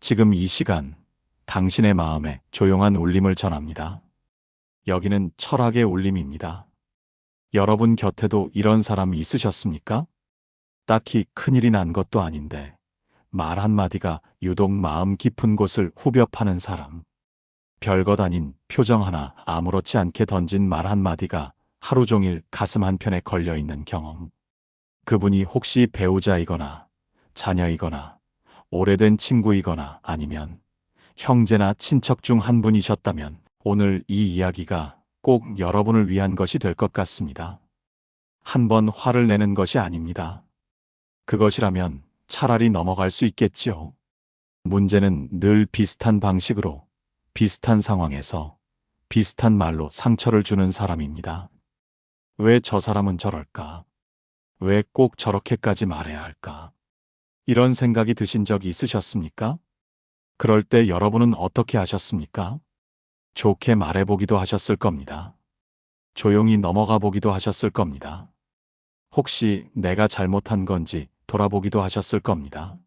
지금 이 시간 당신의 마음에 조용한 울림을 전합니다. 여기는 철학의 울림입니다. 여러분 곁에도 이런 사람이 있으셨습니까? 딱히 큰일이 난 것도 아닌데 말 한마디가 유독 마음 깊은 곳을 후벼 파는 사람. 별것 아닌 표정 하나 아무렇지 않게 던진 말 한마디가 하루 종일 가슴 한편에 걸려있는 경험. 그분이 혹시 배우자이거나 자녀이거나 오래된 친구이거나 아니면 형제나 친척 중 한 분이셨다면 오늘 이 이야기가 꼭 여러분을 위한 것이 될 것 같습니다. 한 번 화를 내는 것이 아닙니다. 그것이라면 차라리 넘어갈 수 있겠지요. 문제는 늘 비슷한 방식으로, 비슷한 상황에서, 비슷한 말로 상처를 주는 사람입니다. 왜 저 사람은 저럴까? 왜 꼭 저렇게까지 말해야 할까? 이런 생각이 드신 적 있으셨습니까? 그럴 때 여러분은 어떻게 하셨습니까? 좋게 말해보기도 하셨을 겁니다. 조용히 넘어가 보기도 하셨을 겁니다. 혹시 내가 잘못한 건지 돌아보기도 하셨을 겁니다.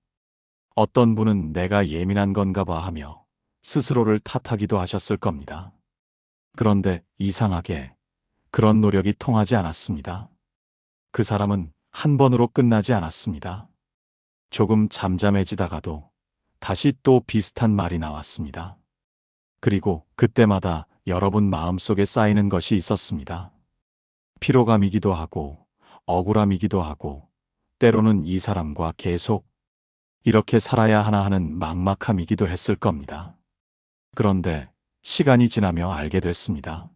어떤 분은 내가 예민한 건가 봐 하며 스스로를 탓하기도 하셨을 겁니다. 그런데 이상하게 그런 노력이 통하지 않았습니다. 그 사람은 한 번으로 끝나지 않았습니다. 조금 잠잠해지다가도 다시 또 비슷한 말이 나왔습니다. 그리고 그때마다 여러분 마음속에 쌓이는 것이 있었습니다. 피로감이기도 하고 억울함이기도 하고 때로는 이 사람과 계속 이렇게 살아야 하나 하는 막막함이기도 했을 겁니다. 그런데 시간이 지나며 알게 됐습니다.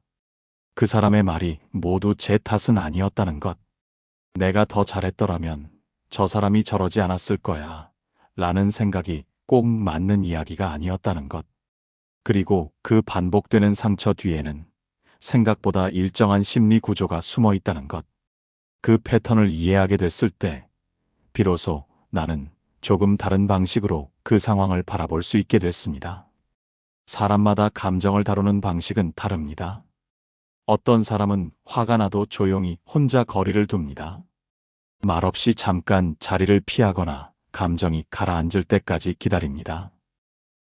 그 사람의 말이 모두 제 탓은 아니었다는 것. 내가 더 잘했더라면 저 사람이 저러지 않았을 거야 라는 생각이 꼭 맞는 이야기가 아니었다는 것. 그리고 그 반복되는 상처 뒤에는 생각보다 일정한 심리 구조가 숨어 있다는 것. 그 패턴을 이해하게 됐을 때 비로소 나는 조금 다른 방식으로 그 상황을 바라볼 수 있게 됐습니다. 사람마다 감정을 다루는 방식은 다릅니다. 어떤 사람은 화가 나도 조용히 혼자 거리를 둡니다. 말없이 잠깐 자리를 피하거나 감정이 가라앉을 때까지 기다립니다.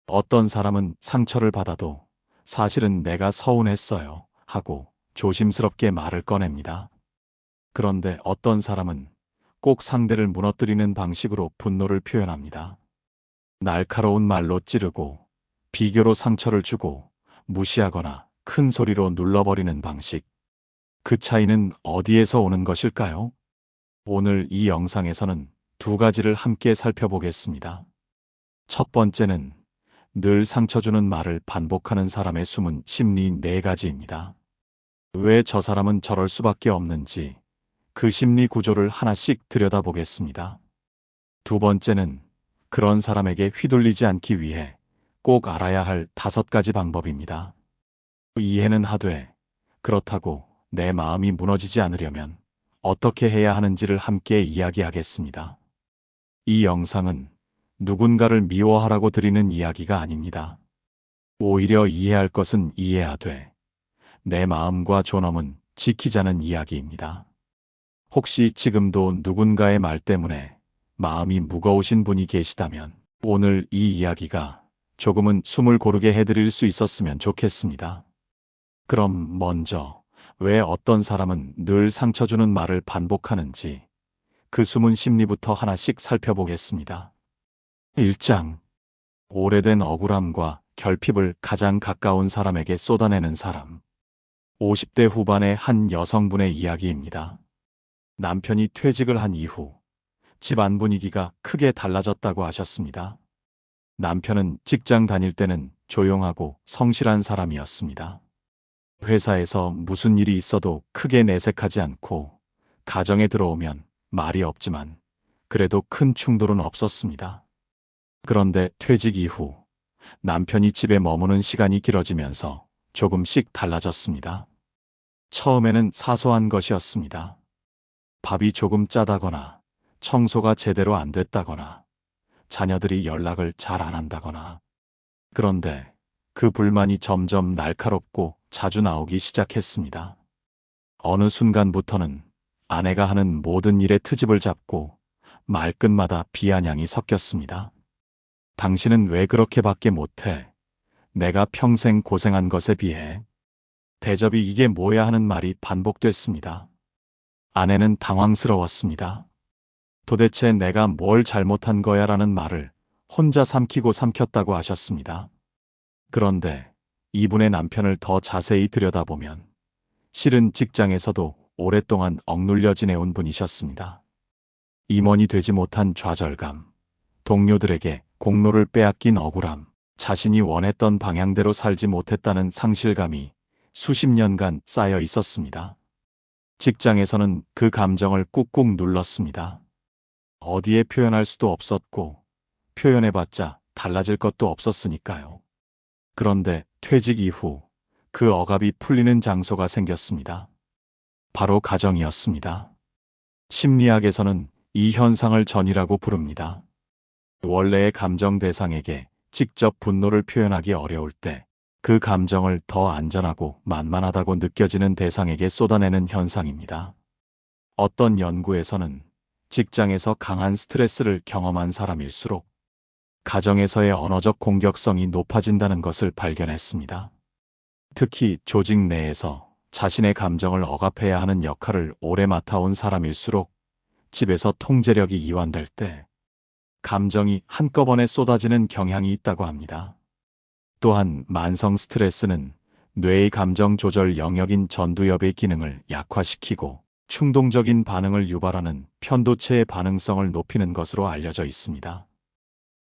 어떤 사람은 상처를 받아도 사실은 내가 서운했어요 하고 조심스럽게 말을 꺼냅니다. 그런데 어떤 사람은 꼭 상대를 무너뜨리는 방식으로 분노를 표현합니다. 날카로운 말로 찌르고 비교로 상처를 주고 무시하거나 큰 소리로 눌러버리는 방식. 그 차이는 어디에서 오는 것일까요? 오늘 이 영상에서는 두 가지를 함께 살펴보겠습니다. 첫 번째는 늘 상처 주는 말을 반복하는 사람의 숨은 심리 네 가지입니다. 왜 저 사람은 저럴 수밖에 없는지 그 심리 구조를 하나씩 들여다보겠습니다. 두 번째는 그런 사람에게 휘둘리지 않기 위해 꼭 알아야 할 5가지 방법입니다. 이해는 하되 그렇다고 내 마음이 무너지지 않으려면 어떻게 해야 하는지를 함께 이야기하겠습니다. 이 영상은 누군가를 미워하라고 드리는 이야기가 아닙니다. 오히려 이해할 것은 이해하되 내 마음과 존엄은 지키자는 이야기입니다. 혹시 지금도 누군가의 말 때문에 마음이 무거우신 분이 계시다면 오늘 이 이야기가 조금은 숨을 고르게 해드릴 수 있었으면 좋겠습니다. 그럼 먼저 왜 어떤 사람은 늘 상처 주는 말을 반복하는지 그 숨은 심리부터 하나씩 살펴보겠습니다. 1장. 오래된 억울함과 결핍을 가장 가까운 사람에게 쏟아내는 사람. 50대 후반의 한 여성분의 이야기입니다. 남편이 퇴직을 한 이후 집안 분위기가 크게 달라졌다고 하셨습니다. 남편은 직장 다닐 때는 조용하고 성실한 사람이었습니다. 회사에서 무슨 일이 있어도 크게 내색하지 않고 가정에 들어오면 말이 없지만 그래도 큰 충돌은 없었습니다. 그런데 퇴직 이후 남편이 집에 머무는 시간이 길어지면서 조금씩 달라졌습니다. 처음에는 사소한 것이었습니다. 밥이 조금 짜다거나 청소가 제대로 안 됐다거나 자녀들이 연락을 잘 안 한다거나. 그런데 그 불만이 점점 날카롭고 자주 나오기 시작했습니다. 어느 순간부터는 아내가 하는 모든 일에 트집을 잡고 말끝마다 비아냥이 섞였습니다. 당신은 왜 그렇게밖에 못해? 내가 평생 고생한 것에 비해. 대접이 이게 뭐야 하는 말이 반복됐습니다. 아내는 당황스러웠습니다. 도대체 내가 뭘 잘못한 거야 라는 말을 혼자 삼키고 삼켰다고 하셨습니다. 그런데 이분의 남편을 더 자세히 들여다보면 실은 직장에서도 오랫동안 억눌려 지내온 분이셨습니다. 임원이 되지 못한 좌절감, 동료들에게 공로를 빼앗긴 억울함, 자신이 원했던 방향대로 살지 못했다는 상실감이 수십 년간 쌓여 있었습니다. 직장에서는 그 감정을 꾹꾹 눌렀습니다. 어디에 표현할 수도 없었고 표현해봤자 달라질 것도 없었으니까요. 그런데 퇴직 이후 그 억압이 풀리는 장소가 생겼습니다. 바로 가정이었습니다. 심리학에서는 이 현상을 전이라고 부릅니다. 원래의 감정 대상에게 직접 분노를 표현하기 어려울 때 그 감정을 더 안전하고 만만하다고 느껴지는 대상에게 쏟아내는 현상입니다. 어떤 연구에서는 직장에서 강한 스트레스를 경험한 사람일수록 가정에서의 언어적 공격성이 높아진다는 것을 발견했습니다. 특히 조직 내에서 자신의 감정을 억압해야 하는 역할을 오래 맡아온 사람일수록 집에서 통제력이 이완될 때 감정이 한꺼번에 쏟아지는 경향이 있다고 합니다. 또한 만성 스트레스는 뇌의 감정 조절 영역인 전두엽의 기능을 약화시키고 충동적인 반응을 유발하는 편도체의 반응성을 높이는 것으로 알려져 있습니다.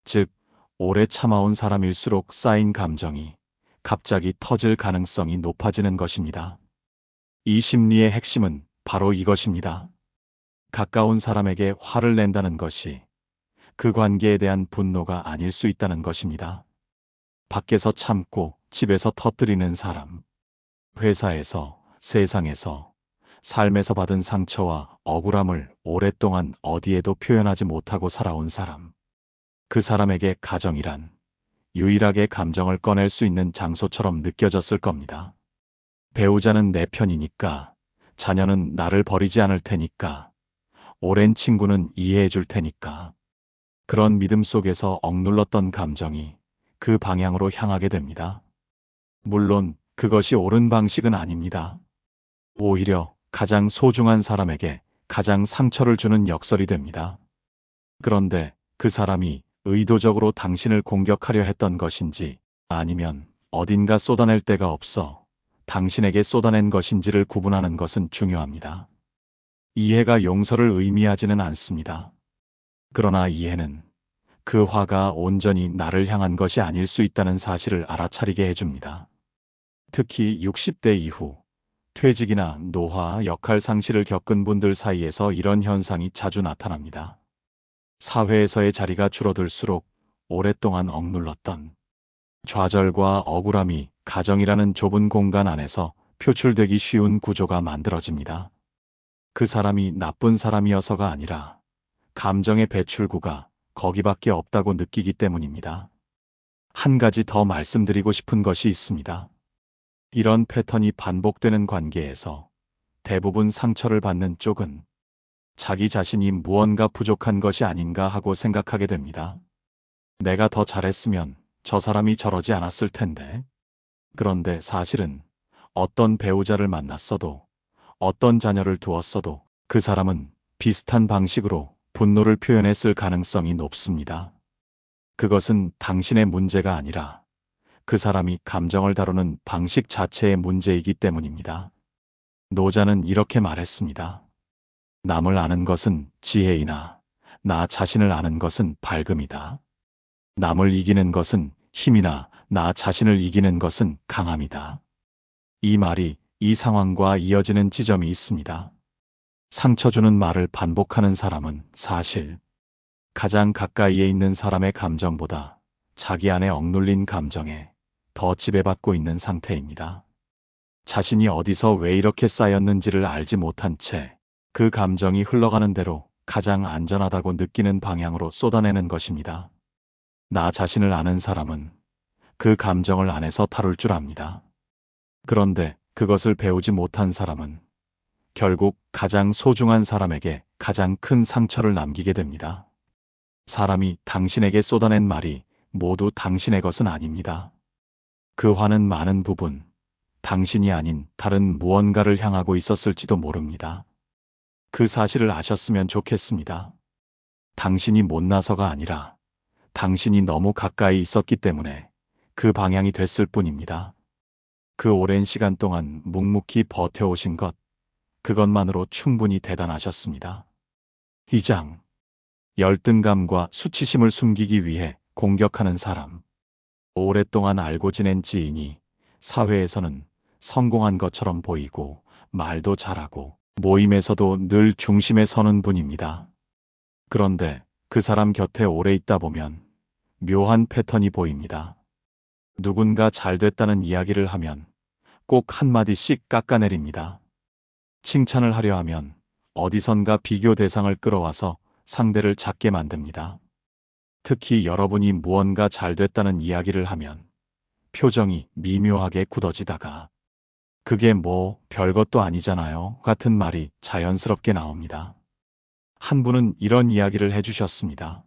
즉, 오래 참아온 사람일수록 쌓인 감정이 갑자기 터질 가능성이 높아지는 것입니다. 이 심리의 핵심은 바로 이것입니다. 가까운 사람에게 화를 낸다는 것이 그 관계에 대한 분노가 아닐 수 있다는 것입니다. 밖에서 참고 집에서 터뜨리는 사람, 회사에서, 세상에서, 삶에서 받은 상처와 억울함을 오랫동안 어디에도 표현하지 못하고 살아온 사람, 그 사람에게 가정이란 유일하게 감정을 꺼낼 수 있는 장소처럼 느껴졌을 겁니다. 배우자는 내 편이니까, 자녀는 나를 버리지 않을 테니까, 오랜 친구는 이해해 줄 테니까. 그런 믿음 속에서 억눌렀던 감정이 그 방향으로 향하게 됩니다. 물론 그것이 옳은 방식은 아닙니다. 오히려 가장 소중한 사람에게 가장 상처를 주는 역설이 됩니다. 그런데 그 사람이 의도적으로 당신을 공격하려 했던 것인지 아니면 어딘가 쏟아낼 데가 없어 당신에게 쏟아낸 것인지를 구분하는 것은 중요합니다. 이해가 용서를 의미하지는 않습니다. 그러나 이해는 그 화가 온전히 나를 향한 것이 아닐 수 있다는 사실을 알아차리게 해줍니다. 특히 60대 이후 퇴직이나 노화, 역할 상실을 겪은 분들 사이에서 이런 현상이 자주 나타납니다. 사회에서의 자리가 줄어들수록 오랫동안 억눌렀던 좌절과 억울함이 가정이라는 좁은 공간 안에서 표출되기 쉬운 구조가 만들어집니다. 그 사람이 나쁜 사람이어서가 아니라 감정의 배출구가 거기밖에 없다고 느끼기 때문입니다. 한 가지 더 말씀드리고 싶은 것이 있습니다. 이런 패턴이 반복되는 관계에서 대부분 상처를 받는 쪽은 자기 자신이 무언가 부족한 것이 아닌가 하고 생각하게 됩니다. 내가 더 잘했으면 저 사람이 저러지 않았을 텐데. 그런데 사실은 어떤 배우자를 만났어도 어떤 자녀를 두었어도 그 사람은 비슷한 방식으로 분노를 표현했을 가능성이 높습니다. 그것은 당신의 문제가 아니라 그 사람이 감정을 다루는 방식 자체의 문제이기 때문입니다. 노자는 이렇게 말했습니다. 남을 아는 것은 지혜이나 나 자신을 아는 것은 밝음이다. 남을 이기는 것은 힘이나 나 자신을 이기는 것은 강함이다. 이 말이 이 상황과 이어지는 지점이 있습니다. 상처 주는 말을 반복하는 사람은 사실 가장 가까이에 있는 사람의 감정보다 자기 안에 억눌린 감정에 더 지배받고 있는 상태입니다. 자신이 어디서 왜 이렇게 쌓였는지를 알지 못한 채 그 감정이 흘러가는 대로 가장 안전하다고 느끼는 방향으로 쏟아내는 것입니다. 나 자신을 아는 사람은 그 감정을 안에서 다룰 줄 압니다. 그런데 그것을 배우지 못한 사람은 결국 가장 소중한 사람에게 가장 큰 상처를 남기게 됩니다. 사람이 당신에게 쏟아낸 말이 모두 당신의 것은 아닙니다. 그 화는 많은 부분 당신이 아닌 다른 무언가를 향하고 있었을지도 모릅니다. 그 사실을 아셨으면 좋겠습니다. 당신이 못나서가 아니라 당신이 너무 가까이 있었기 때문에 그 방향이 됐을 뿐입니다. 그 오랜 시간 동안 묵묵히 버텨오신 것, 그것만으로 충분히 대단하셨습니다. 2장. 열등감과 수치심을 숨기기 위해 공격하는 사람. 오랫동안 알고 지낸 지인이 사회에서는 성공한 것처럼 보이고 말도 잘하고 모임에서도 늘 중심에 서는 분입니다. 그런데 그 사람 곁에 오래 있다 보면 묘한 패턴이 보입니다. 누군가 잘 됐다는 이야기를 하면 꼭 한마디씩 깎아내립니다. 칭찬을 하려 하면 어디선가 비교 대상을 끌어와서 상대를 작게 만듭니다. 특히 여러분이 무언가 잘 됐다는 이야기를 하면 표정이 미묘하게 굳어지다가 그게 뭐 별것도 아니잖아요 같은 말이 자연스럽게 나옵니다. 한 분은 이런 이야기를 해주셨습니다.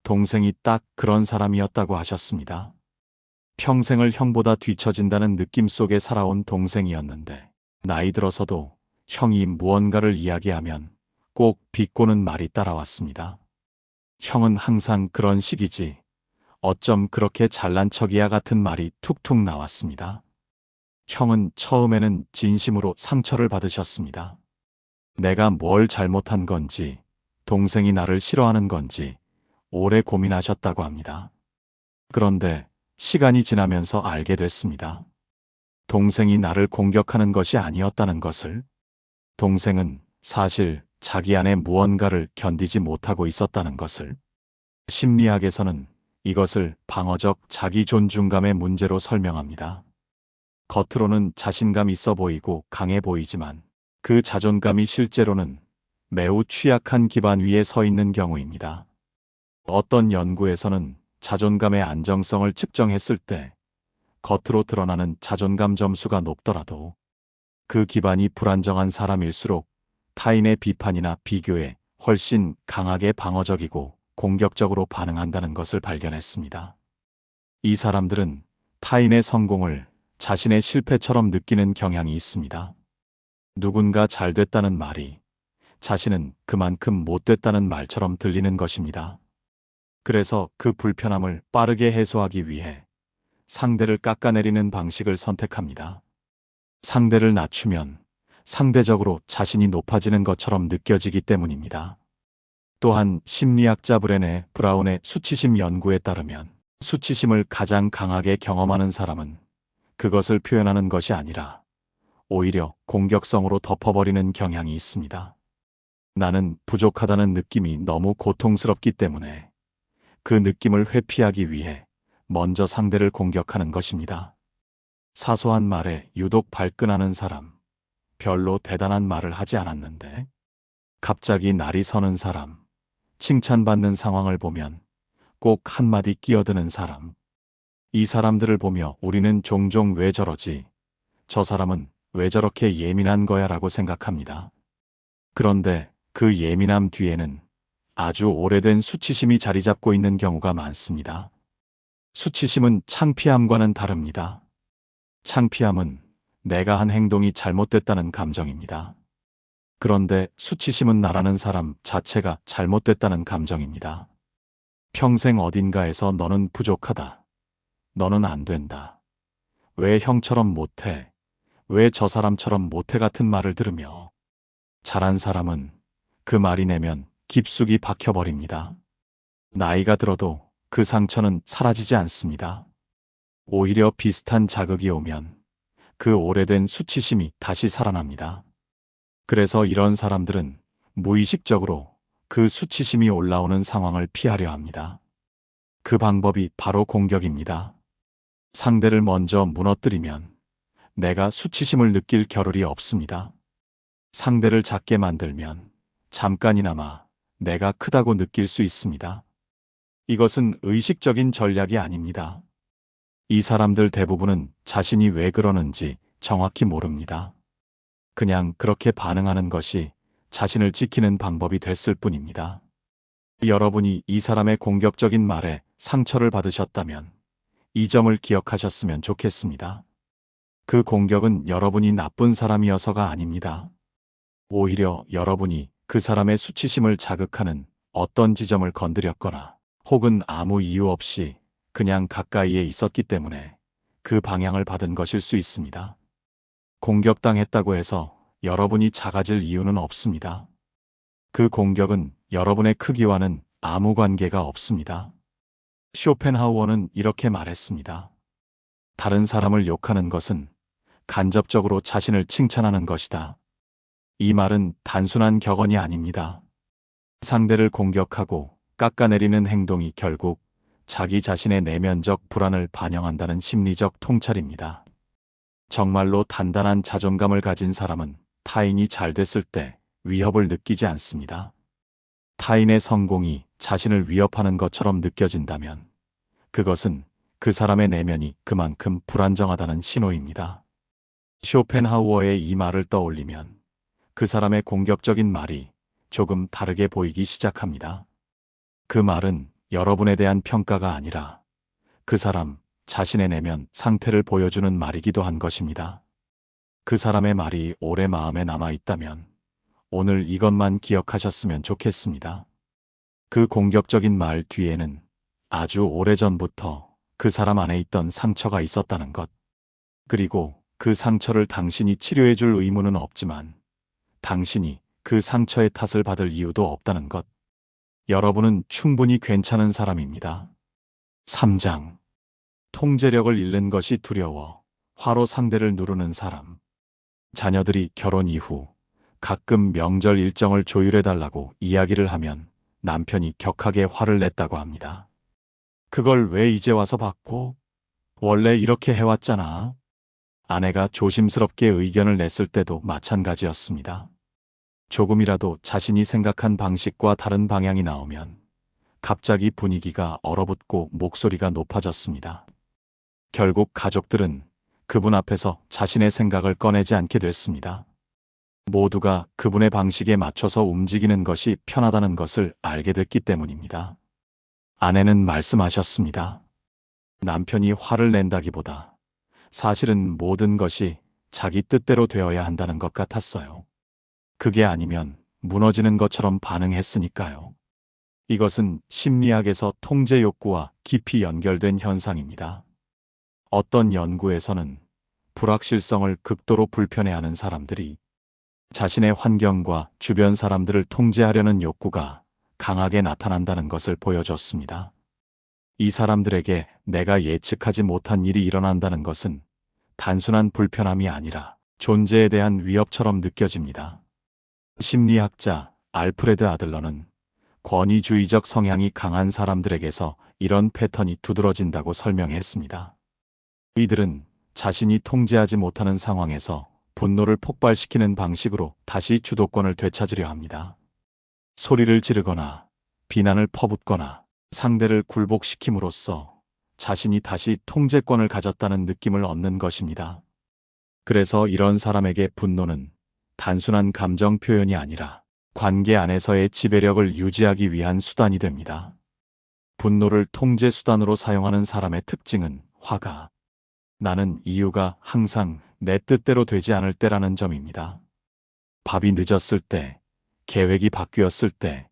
동생이 딱 그런 사람이었다고 하셨습니다. 평생을 형보다 뒤처진다는 느낌 속에 살아온 동생이었는데 나이 들어서도 형이 무언가를 이야기하면 꼭 비꼬는 말이 따라왔습니다. 형은 항상 그런 식이지. 어쩜 그렇게 잘난 척이야 같은 말이 툭툭 나왔습니다. 형은 처음에는 진심으로 상처를 받으셨습니다. 내가 뭘 잘못한 건지, 동생이 나를 싫어하는 건지 오래 고민하셨다고 합니다. 그런데 시간이 지나면서 알게 됐습니다. 동생이 나를 공격하는 것이 아니었다는 것을. 동생은 사실 자기 안에 무언가를 견디지 못하고 있었다는 것을. 심리학에서는 이것을 방어적 자기 존중감의 문제로 설명합니다. 겉으로는 자신감 있어 보이고 강해 보이지만 그 자존감이 실제로는 매우 취약한 기반 위에 서 있는 경우입니다. 어떤 연구에서는 자존감의 안정성을 측정했을 때 겉으로 드러나는 자존감 점수가 높더라도 그 기반이 불안정한 사람일수록 타인의 비판이나 비교에 훨씬 강하게 방어적이고 공격적으로 반응한다는 것을 발견했습니다. 이 사람들은 타인의 성공을 자신의 실패처럼 느끼는 경향이 있습니다. 누군가 잘 됐다는 말이 자신은 그만큼 못됐다는 말처럼 들리는 것입니다. 그래서 그 불편함을 빠르게 해소하기 위해 상대를 깎아내리는 방식을 선택합니다. 상대를 낮추면 상대적으로 자신이 높아지는 것처럼 느껴지기 때문입니다. 또한 심리학자 브레네 브라운의 수치심 연구에 따르면 수치심을 가장 강하게 경험하는 사람은 그것을 표현하는 것이 아니라 오히려 공격성으로 덮어버리는 경향이 있습니다. 나는 부족하다는 느낌이 너무 고통스럽기 때문에 그 느낌을 회피하기 위해 먼저 상대를 공격하는 것입니다. 사소한 말에 유독 발끈하는 사람, 별로 대단한 말을 하지 않았는데 갑자기 날이 서는 사람, 칭찬받는 상황을 보면 꼭 한마디 끼어드는 사람. 이 사람들을 보며 우리는 종종 왜 저러지? 저 사람은 왜 저렇게 예민한 거야? 라고 생각합니다. 그런데 그 예민함 뒤에는 아주 오래된 수치심이 자리 잡고 있는 경우가 많습니다. 수치심은 창피함과는 다릅니다. 창피함은 내가 한 행동이 잘못됐다는 감정입니다. 그런데 수치심은 나라는 사람 자체가 잘못됐다는 감정입니다. 평생 어딘가에서 너는 부족하다. 너는 안 된다. 왜 형처럼 못해? 왜 저 사람처럼 못해? 같은 말을 들으며 잘한 사람은 그 말이 내면 깊숙이 박혀버립니다. 나이가 들어도 그 상처는 사라지지 않습니다. 오히려 비슷한 자극이 오면 그 오래된 수치심이 다시 살아납니다. 그래서 이런 사람들은 무의식적으로 그 수치심이 올라오는 상황을 피하려 합니다. 그 방법이 바로 공격입니다. 상대를 먼저 무너뜨리면 내가 수치심을 느낄 겨를이 없습니다. 상대를 작게 만들면 잠깐이나마 내가 크다고 느낄 수 있습니다. 이것은 의식적인 전략이 아닙니다. 이 사람들 대부분은 자신이 왜 그러는지 정확히 모릅니다. 그냥 그렇게 반응하는 것이 자신을 지키는 방법이 됐을 뿐입니다. 여러분이 이 사람의 공격적인 말에 상처를 받으셨다면 이 점을 기억하셨으면 좋겠습니다. 그 공격은 여러분이 나쁜 사람이어서가 아닙니다. 오히려 여러분이 그 사람의 수치심을 자극하는 어떤 지점을 건드렸거나 혹은 아무 이유 없이 그냥 가까이에 있었기 때문에 그 방향을 받은 것일 수 있습니다. 공격당했다고 해서 여러분이 작아질 이유는 없습니다. 그 공격은 여러분의 크기와는 아무 관계가 없습니다. 쇼펜하우어는 이렇게 말했습니다. 다른 사람을 욕하는 것은 간접적으로 자신을 칭찬하는 것이다. 이 말은 단순한 격언이 아닙니다. 상대를 공격하고 깎아내리는 행동이 결국 자기 자신의 내면적 불안을 반영한다는 심리적 통찰입니다. 정말로 단단한 자존감을 가진 사람은 타인이 잘 됐을 때 위협을 느끼지 않습니다. 타인의 성공이 자신을 위협하는 것처럼 느껴진다면 그것은 그 사람의 내면이 그만큼 불안정하다는 신호입니다. 쇼펜하우어의 이 말을 떠올리면 그 사람의 공격적인 말이 조금 다르게 보이기 시작합니다. 그 말은 여러분에 대한 평가가 아니라 그 사람 자신의 내면 상태를 보여주는 말이기도 한 것입니다. 그 사람의 말이 오래 마음에 남아 있다면 오늘 이것만 기억하셨으면 좋겠습니다. 그 공격적인 말 뒤에는 아주 오래전부터 그 사람 안에 있던 상처가 있었다는 것. 그리고 그 상처를 당신이 치료해 줄 의무는 없지만 당신이 그 상처의 탓을 받을 이유도 없다는 것. 여러분은 충분히 괜찮은 사람입니다. 3장. 통제력을 잃는 것이 두려워 화로 상대를 누르는 사람. 자녀들이 결혼 이후 가끔 명절 일정을 조율해달라고 이야기를 하면 남편이 격하게 화를 냈다고 합니다. 그걸 왜 이제 와서 바꿔? 원래 이렇게 해왔잖아. 아내가 조심스럽게 의견을 냈을 때도 마찬가지였습니다. 조금이라도 자신이 생각한 방식과 다른 방향이 나오면 갑자기 분위기가 얼어붙고 목소리가 높아졌습니다. 결국 가족들은 그분 앞에서 자신의 생각을 꺼내지 않게 됐습니다. 모두가 그분의 방식에 맞춰서 움직이는 것이 편하다는 것을 알게 됐기 때문입니다. 아내는 말씀하셨습니다. 남편이 화를 낸다기보다 사실은 모든 것이 자기 뜻대로 되어야 한다는 것 같았어요. 그게 아니면 무너지는 것처럼 반응했으니까요. 이것은 심리학에서 통제 욕구와 깊이 연결된 현상입니다. 어떤 연구에서는 불확실성을 극도로 불편해하는 사람들이 자신의 환경과 주변 사람들을 통제하려는 욕구가 강하게 나타난다는 것을 보여줬습니다. 이 사람들에게 내가 예측하지 못한 일이 일어난다는 것은 단순한 불편함이 아니라 존재에 대한 위협처럼 느껴집니다. 심리학자 알프레드 아들러는 권위주의적 성향이 강한 사람들에게서 이런 패턴이 두드러진다고 설명했습니다. 이들은 자신이 통제하지 못하는 상황에서 분노를 폭발시키는 방식으로 다시 주도권을 되찾으려 합니다. 소리를 지르거나 비난을 퍼붓거나 상대를 굴복시킴으로써 자신이 다시 통제권을 가졌다는 느낌을 얻는 것입니다. 그래서 이런 사람에게 분노는 단순한 감정 표현이 아니라 관계 안에서의 지배력을 유지하기 위한 수단이 됩니다. 분노를 통제 수단으로 사용하는 사람의 특징은 화가 나는 이유가 항상 내 뜻대로 되지 않을 때라는 점입니다. 밥이 늦었을 때, 계획이 바뀌었을 때,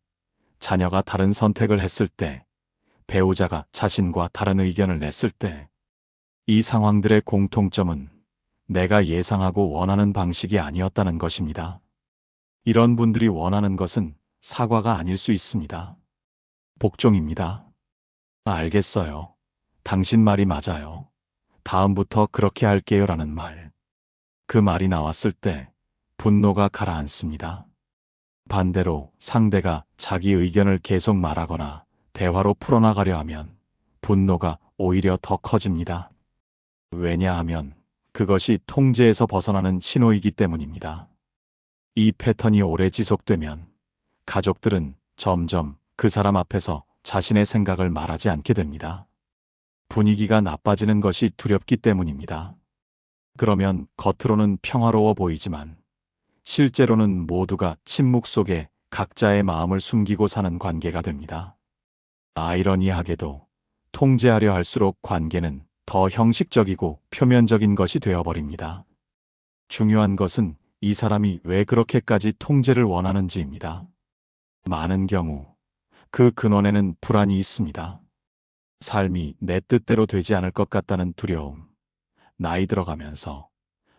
자녀가 다른 선택을 했을 때, 배우자가 자신과 다른 의견을 냈을 때, 이 상황들의 공통점은 내가 예상하고 원하는 방식이 아니었다는 것입니다. 이런 분들이 원하는 것은 사과가 아닐 수 있습니다. 복종입니다. 알겠어요. 당신 말이 맞아요. 다음부터 그렇게 할게요 라는 말. 그 말이 나왔을 때 분노가 가라앉습니다. 반대로 상대가 자기 의견을 계속 말하거나 대화로 풀어나가려 하면 분노가 오히려 더 커집니다. 왜냐하면 그것이 통제에서 벗어나는 신호이기 때문입니다. 이 패턴이 오래 지속되면 가족들은 점점 그 사람 앞에서 자신의 생각을 말하지 않게 됩니다. 분위기가 나빠지는 것이 두렵기 때문입니다. 그러면 겉으로는 평화로워 보이지만 실제로는 모두가 침묵 속에 각자의 마음을 숨기고 사는 관계가 됩니다. 아이러니하게도 통제하려 할수록 관계는 더 형식적이고 표면적인 것이 되어버립니다. 중요한 것은 이 사람이 왜 그렇게까지 통제를 원하는지입니다. 많은 경우 그 근원에는 불안이 있습니다. 삶이 내 뜻대로 되지 않을 것 같다는 두려움, 나이 들어가면서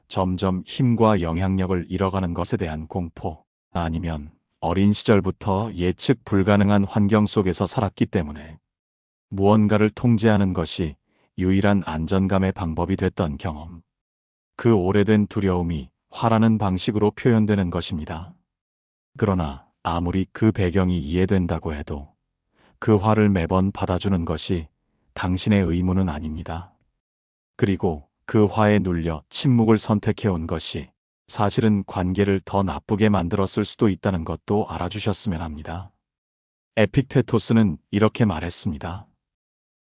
점점 힘과 영향력을 잃어가는 것에 대한 공포, 아니면 어린 시절부터 예측 불가능한 환경 속에서 살았기 때문에 무언가를 통제하는 것이 유일한 안전감의 방법이 됐던 경험. 그 오래된 두려움이 화라는 방식으로 표현되는 것입니다. 그러나 아무리 그 배경이 이해된다고 해도 그 화를 매번 받아주는 것이 당신의 의무는 아닙니다. 그리고 그 화에 눌려 침묵을 선택해온 것이 사실은 관계를 더 나쁘게 만들었을 수도 있다는 것도 알아주셨으면 합니다. 에픽테토스는 이렇게 말했습니다.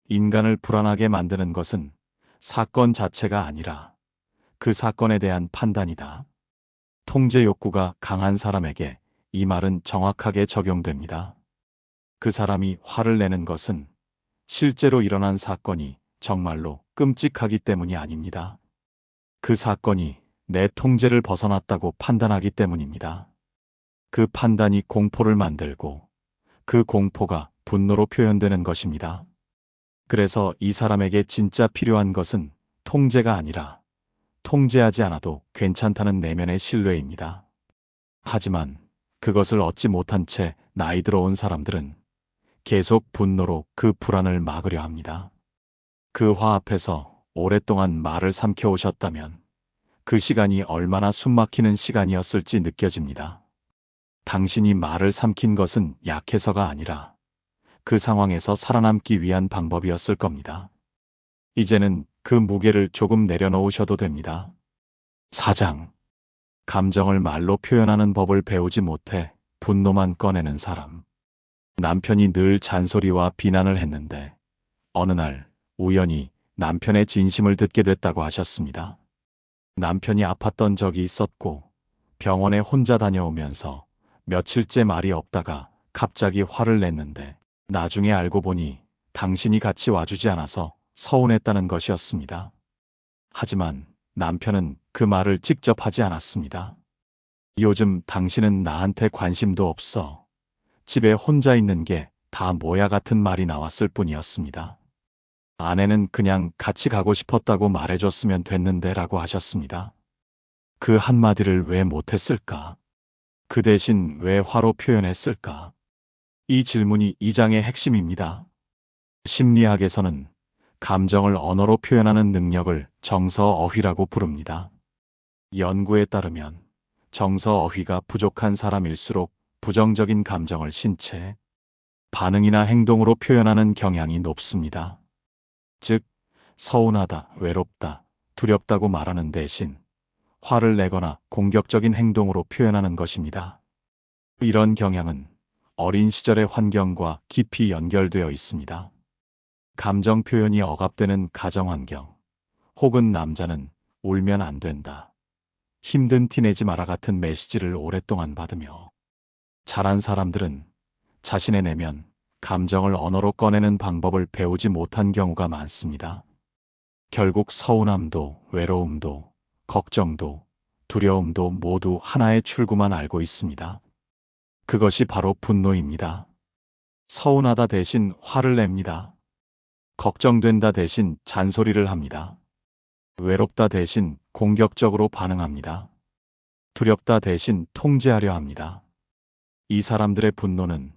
인간을 불안하게 만드는 것은 사건 자체가 아니라 그 사건에 대한 판단이다. 통제 욕구가 강한 사람에게 이 말은 정확하게 적용됩니다. 그 사람이 화를 내는 것은 실제로 일어난 사건이 정말로 끔찍하기 때문이 아닙니다. 그 사건이 내 통제를 벗어났다고 판단하기 때문입니다. 그 판단이 공포를 만들고 그 공포가 분노로 표현되는 것입니다. 그래서 이 사람에게 진짜 필요한 것은 통제가 아니라 통제하지 않아도 괜찮다는 내면의 신뢰입니다. 하지만 그것을 얻지 못한 채 나이 들어온 사람들은 계속 분노로 그 불안을 막으려 합니다. 그 화 앞에서 오랫동안 말을 삼켜오셨다면 그 시간이 얼마나 숨막히는 시간이었을지 느껴집니다. 당신이 말을 삼킨 것은 약해서가 아니라 그 상황에서 살아남기 위한 방법이었을 겁니다. 이제는 그 무게를 조금 내려놓으셔도 됩니다. 4장. 감정을 말로 표현하는 법을 배우지 못해 분노만 꺼내는 사람. 남편이 늘 잔소리와 비난을 했는데 어느 날 우연히 남편의 진심을 듣게 됐다고 하셨습니다. 남편이 아팠던 적이 있었고 병원에 혼자 다녀오면서 며칠째 말이 없다가 갑자기 화를 냈는데 나중에 알고 보니 당신이 같이 와주지 않아서 서운했다는 것이었습니다. 하지만 남편은 그 말을 직접 하지 않았습니다. 요즘 당신은 나한테 관심도 없어. 집에 혼자 있는 게 다 뭐야 같은 말이 나왔을 뿐이었습니다. 아내는 그냥 같이 가고 싶었다고 말해줬으면 됐는데 라고 하셨습니다. 그 한마디를 왜 못했을까? 그 대신 왜 화로 표현했을까? 이 질문이 이 장의 핵심입니다. 심리학에서는 감정을 언어로 표현하는 능력을 정서어휘라고 부릅니다. 연구에 따르면 정서어휘가 부족한 사람일수록 부정적인 감정을 신체, 반응이나 행동으로 표현하는 경향이 높습니다. 즉, 서운하다, 외롭다, 두렵다고 말하는 대신 화를 내거나 공격적인 행동으로 표현하는 것입니다. 이런 경향은 어린 시절의 환경과 깊이 연결되어 있습니다. 감정 표현이 억압되는 가정환경, 혹은 남자는 울면 안 된다, 힘든 티 내지 마라 같은 메시지를 오랫동안 받으며 자란 사람들은 자신의 내면, 감정을 언어로 꺼내는 방법을 배우지 못한 경우가 많습니다. 결국 서운함도, 외로움도, 걱정도, 두려움도 모두 하나의 출구만 알고 있습니다. 그것이 바로 분노입니다. 서운하다 대신 화를 냅니다. 걱정된다 대신 잔소리를 합니다. 외롭다 대신 공격적으로 반응합니다. 두렵다 대신 통제하려 합니다. 이 사람들의 분노는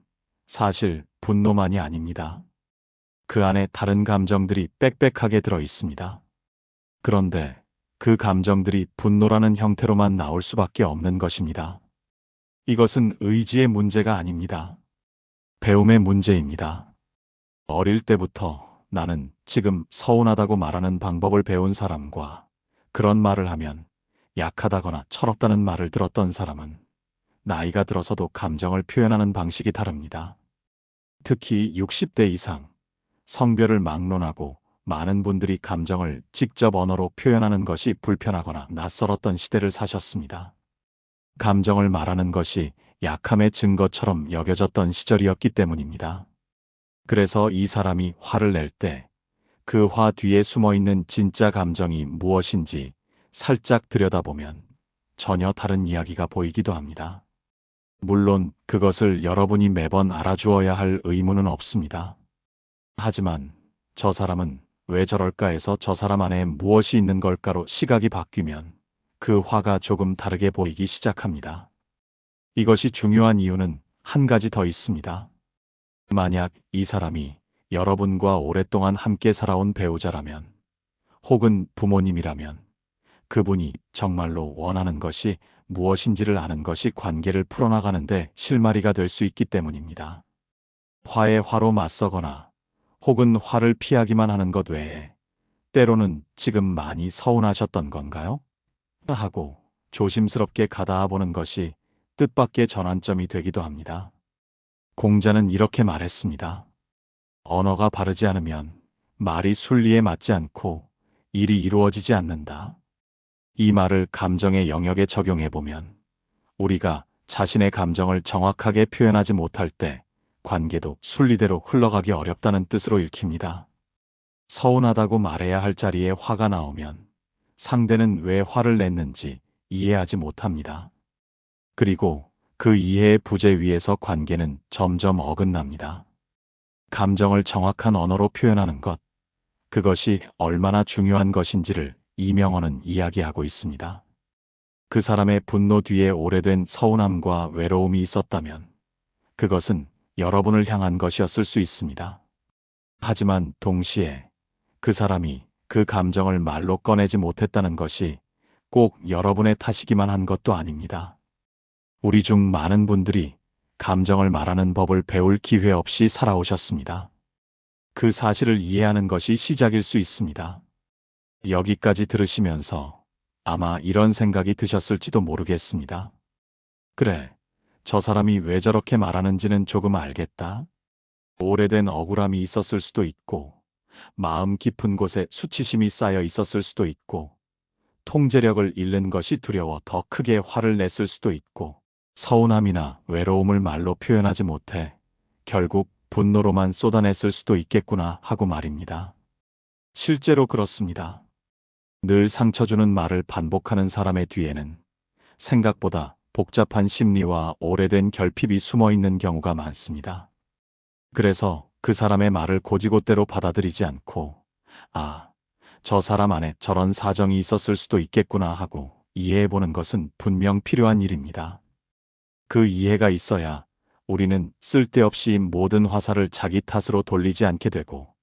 사실 분노만이 아닙니다. 그 안에 다른 감정들이 빽빽하게 들어 있습니다. 그런데 그 감정들이 분노라는 형태로만 나올 수밖에 없는 것입니다. 이것은 의지의 문제가 아닙니다. 배움의 문제입니다. 어릴 때부터 나는 지금 서운하다고 말하는 방법을 배운 사람과 그런 말을 하면 약하다거나 철없다는 말을 들었던 사람은 나이가 들어서도 감정을 표현하는 방식이 다릅니다. 특히 60대 이상, 성별을 막론하고 많은 분들이 감정을 직접 언어로 표현하는 것이 불편하거나 낯설었던 시대를 사셨습니다. 감정을 말하는 것이 약함의 증거처럼 여겨졌던 시절이었기 때문입니다. 그래서 이 사람이 화를 낼 때 그 화 뒤에 숨어 있는 진짜 감정이 무엇인지 살짝 들여다보면 전혀 다른 이야기가 보이기도 합니다. 물론 그것을 여러분이 매번 알아주어야 할 의무는 없습니다. 하지만 저 사람은 왜 저럴까 해서 저 사람 안에 무엇이 있는 걸까로 시각이 바뀌면 그 화가 조금 다르게 보이기 시작합니다. 이것이 중요한 이유는 한 가지 더 있습니다. 만약 이 사람이 여러분과 오랫동안 함께 살아온 배우자라면, 혹은 부모님이라면, 그분이 정말로 원하는 것이 무엇인지를 아는 것이 관계를 풀어나가는데 실마리가 될 수 있기 때문입니다. 화에 화로 맞서거나 혹은 화를 피하기만 하는 것 외에 때로는 지금 많이 서운하셨던 건가요? 하고 조심스럽게 가다아 보는 것이 뜻밖의 전환점이 되기도 합니다. 공자는 이렇게 말했습니다. 언어가 바르지 않으면 말이 순리에 맞지 않고 일이 이루어지지 않는다. 이 말을 감정의 영역에 적용해보면 우리가 자신의 감정을 정확하게 표현하지 못할 때 관계도 순리대로 흘러가기 어렵다는 뜻으로 읽힙니다. 서운하다고 말해야 할 자리에 화가 나오면 상대는 왜 화를 냈는지 이해하지 못합니다. 그리고 그 이해의 부재 위에서 관계는 점점 어긋납니다. 감정을 정확한 언어로 표현하는 것, 그것이 얼마나 중요한 것인지를 이명언은 이야기하고 있습니다. 그 사람의 분노 뒤에 오래된 서운함과 외로움이 있었다면 그것은 여러분을 향한 것이었을 수 있습니다. 하지만 동시에 그 사람이 그 감정을 말로 꺼내지 못했다는 것이 꼭 여러분의 탓이기만 한 것도 아닙니다. 우리 중 많은 분들이 감정을 말하는 법을 배울 기회 없이 살아오셨습니다. 그 사실을 이해하는 것이 시작일 수 있습니다. 여기까지 들으시면서 아마 이런 생각이 드셨을지도 모르겠습니다. 그래, 저 사람이 왜 저렇게 말하는지는 조금 알겠다. 오래된 억울함이 있었을 수도 있고, 마음 깊은 곳에 수치심이 쌓여 있었을 수도 있고, 통제력을 잃는 것이 두려워 더 크게 화를 냈을 수도 있고, 서운함이나 외로움을 말로 표현하지 못해 결국 분노로만 쏟아냈을 수도 있겠구나 하고 말입니다. 실제로 그렇습니다. 늘 상처 주는 말을 반복하는 사람의 뒤에는 생각보다 복잡한 심리와 오래된 결핍이 숨어 있는 경우가 많습니다. 그래서 그 사람의 말을 곧이곧대로 받아들이지 않고, 아, 저 사람 안에 저런 사정이 있었을 수도 있겠구나 하고 이해해보는 것은 분명 필요한 일입니다. 그 이해가 있어야 우리는 쓸데없이 모든 화살을 자기 탓으로 돌리지 않게 되고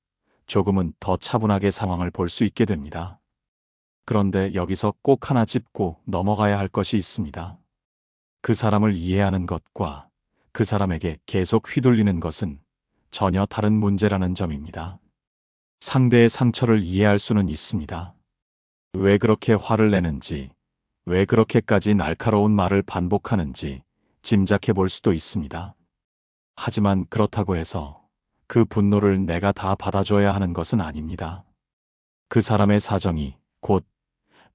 조금은 더 차분하게 상황을 볼 수 있게 됩니다. 그런데 여기서 꼭 하나 짚고 넘어가야 할 것이 있습니다. 그 사람을 이해하는 것과 그 사람에게 계속 휘둘리는 것은 전혀 다른 문제라는 점입니다. 상대의 상처를 이해할 수는 있습니다. 왜 그렇게 화를 내는지, 왜 그렇게까지 날카로운 말을 반복하는지 짐작해 볼 수도 있습니다. 하지만 그렇다고 해서 그 분노를 내가 다 받아줘야 하는 것은 아닙니다. 그 사람의 사정이 곧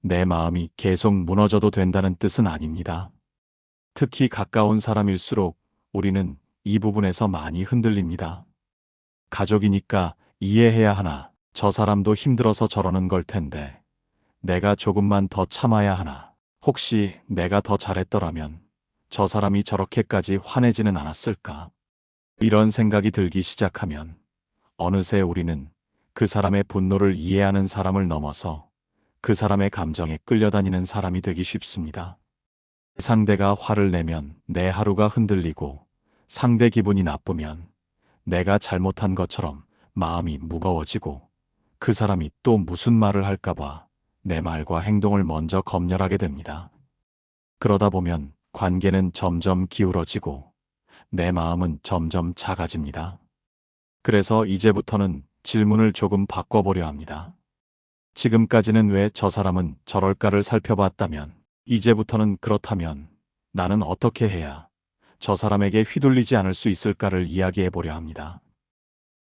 내 마음이 계속 무너져도 된다는 뜻은 아닙니다. 특히 가까운 사람일수록 우리는 이 부분에서 많이 흔들립니다. 가족이니까 이해해야 하나, 저 사람도 힘들어서 저러는 걸 텐데 내가 조금만 더 참아야 하나, 혹시 내가 더 잘했더라면 저 사람이 저렇게까지 화내지는 않았을까? 이런 생각이 들기 시작하면 어느새 우리는 그 사람의 분노를 이해하는 사람을 넘어서 그 사람의 감정에 끌려다니는 사람이 되기 쉽습니다. 상대가 화를 내면 내 하루가 흔들리고 상대 기분이 나쁘면 내가 잘못한 것처럼 마음이 무거워지고 그 사람이 또 무슨 말을 할까봐 내 말과 행동을 먼저 검열하게 됩니다. 그러다 보면 관계는 점점 기울어지고 내 마음은 점점 작아집니다. 그래서 이제부터는 질문을 조금 바꿔보려 합니다. 지금까지는 왜 저 사람은 저럴까를 살펴봤다면, 이제부터는 그렇다면 나는 어떻게 해야 저 사람에게 휘둘리지 않을 수 있을까를 이야기해 보려 합니다.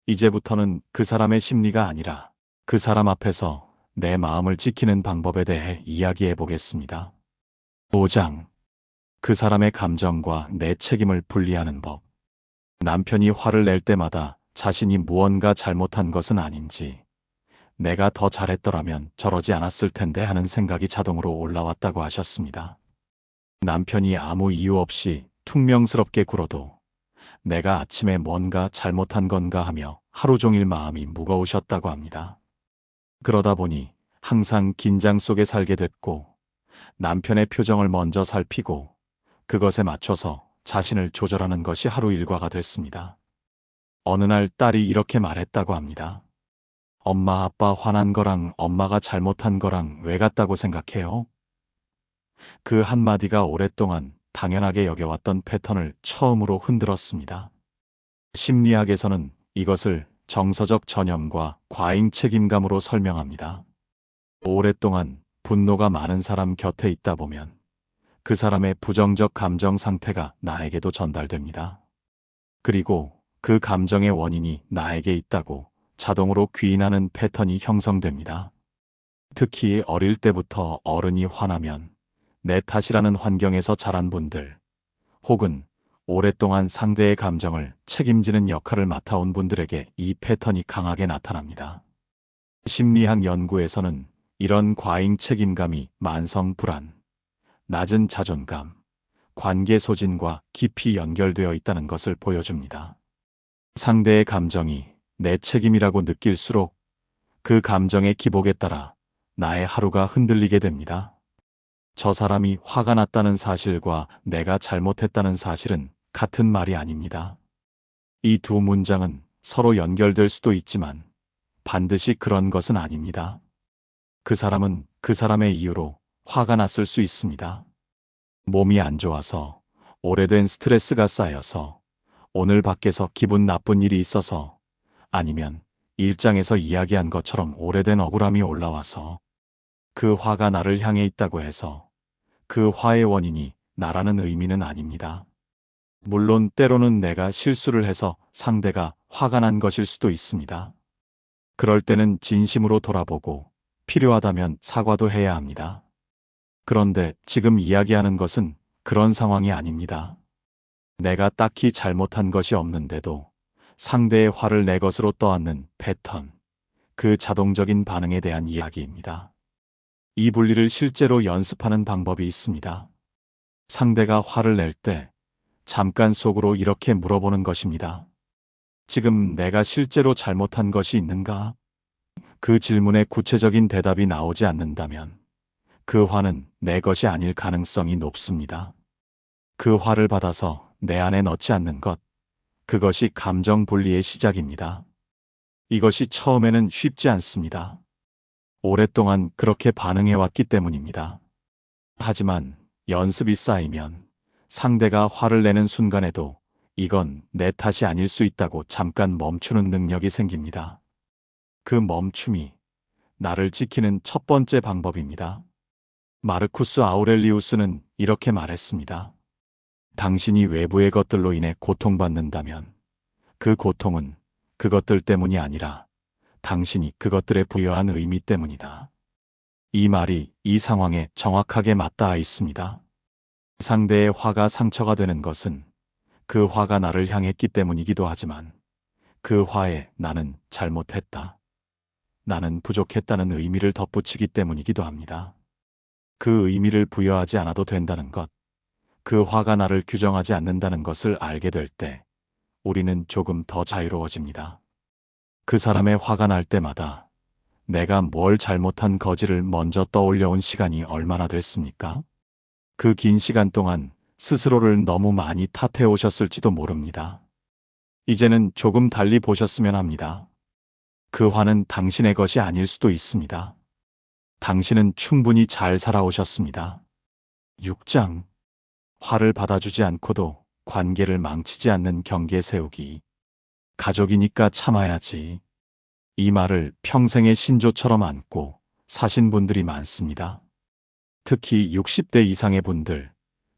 이제부터는 그 사람의 심리가 아니라 그 사람 앞에서 내 마음을 지키는 방법에 대해 이야기해 보겠습니다. 5장. 그 사람의 감정과 내 책임을 분리하는 법. 남편이 화를 낼 때마다 자신이 무언가 잘못한 것은 아닌지, 내가 더 잘했더라면 저러지 않았을 텐데 하는 생각이 자동으로 올라왔다고 하셨습니다. 남편이 아무 이유 없이 퉁명스럽게 굴어도 내가 아침에 뭔가 잘못한 건가 하며 하루 종일 마음이 무거우셨다고 합니다. 그러다 보니 항상 긴장 속에 살게 됐고, 남편의 표정을 먼저 살피고 그것에 맞춰서 자신을 조절하는 것이 하루 일과가 됐습니다. 어느 날 딸이 이렇게 말했다고 합니다. 엄마, 아빠 화난 거랑 엄마가 잘못한 거랑 왜 같다고 생각해요? 그 한마디가 오랫동안 당연하게 여겨왔던 패턴을 처음으로 흔들었습니다. 심리학에서는 이것을 정서적 전염과 과잉 책임감으로 설명합니다. 오랫동안 분노가 많은 사람 곁에 있다 보면 그 사람의 부정적 감정 상태가 나에게도 전달됩니다. 그리고 그 감정의 원인이 나에게 있다고 자동으로 귀인하는 패턴이 형성됩니다. 특히 어릴 때부터 어른이 화나면 내 탓이라는 환경에서 자란 분들, 혹은 오랫동안 상대의 감정을 책임지는 역할을 맡아온 분들에게 이 패턴이 강하게 나타납니다. 심리학 연구에서는 이런 과잉 책임감이 만성 불안, 낮은 자존감, 관계 소진과 깊이 연결되어 있다는 것을 보여줍니다. 상대의 감정이 내 책임이라고 느낄수록 그 감정의 기복에 따라 나의 하루가 흔들리게 됩니다. 저 사람이 화가 났다는 사실과 내가 잘못했다는 사실은 같은 말이 아닙니다. 이 두 문장은 서로 연결될 수도 있지만 반드시 그런 것은 아닙니다. 그 사람은 그 사람의 이유로 화가 났을 수 있습니다. 몸이 안 좋아서, 오래된 스트레스가 쌓여서, 오늘 밖에서 기분 나쁜 일이 있어서, 아니면 일장에서 이야기한 것처럼 오래된 억울함이 올라와서 그 화가 나를 향해 있다고 해서 그 화의 원인이 나라는 의미는 아닙니다. 물론 때로는 내가 실수를 해서 상대가 화가 난 것일 수도 있습니다. 그럴 때는 진심으로 돌아보고 필요하다면 사과도 해야 합니다. 그런데 지금 이야기하는 것은 그런 상황이 아닙니다. 내가 딱히 잘못한 것이 없는데도 상대의 화를 내 것으로 떠안는 패턴, 그 자동적인 반응에 대한 이야기입니다. 이 분리를 실제로 연습하는 방법이 있습니다. 상대가 화를 낼 때 잠깐 속으로 이렇게 물어보는 것입니다. 지금 내가 실제로 잘못한 것이 있는가? 그 질문에 구체적인 대답이 나오지 않는다면 그 화는 내 것이 아닐 가능성이 높습니다. 그 화를 받아서 내 안에 넣지 않는 것, 그것이 감정 분리의 시작입니다. 이것이 처음에는 쉽지 않습니다. 오랫동안 그렇게 반응해왔기 때문입니다. 하지만 연습이 쌓이면 상대가 화를 내는 순간에도 이건 내 탓이 아닐 수 있다고 잠깐 멈추는 능력이 생깁니다. 그 멈춤이 나를 지키는 첫 번째 방법입니다. 마르쿠스 아우렐리우스는 이렇게 말했습니다. 당신이 외부의 것들로 인해 고통받는다면 그 고통은 그것들 때문이 아니라 당신이 그것들에 부여한 의미 때문이다. 이 말이 이 상황에 정확하게 맞닿아 있습니다. 상대의 화가 상처가 되는 것은 그 화가 나를 향했기 때문이기도 하지만 그 화에 나는 잘못했다, 나는 부족했다는 의미를 덧붙이기 때문이기도 합니다. 그 의미를 부여하지 않아도 된다는 것, 그 화가 나를 규정하지 않는다는 것을 알게 될 때 우리는 조금 더 자유로워집니다. 그 사람의 화가 날 때마다 내가 뭘 잘못한 거지를 먼저 떠올려온 시간이 얼마나 됐습니까? 그 긴 시간 동안 스스로를 너무 많이 탓해 오셨을지도 모릅니다. 이제는 조금 달리 보셨으면 합니다. 그 화는 당신의 것이 아닐 수도 있습니다. 당신은 충분히 잘 살아오셨습니다. 6장. 화를 받아주지 않고도 관계를 망치지 않는 경계 세우기. 가족이니까 참아야지. 이 말을 평생의 신조처럼 안고 사신 분들이 많습니다. 특히 60대 이상의 분들,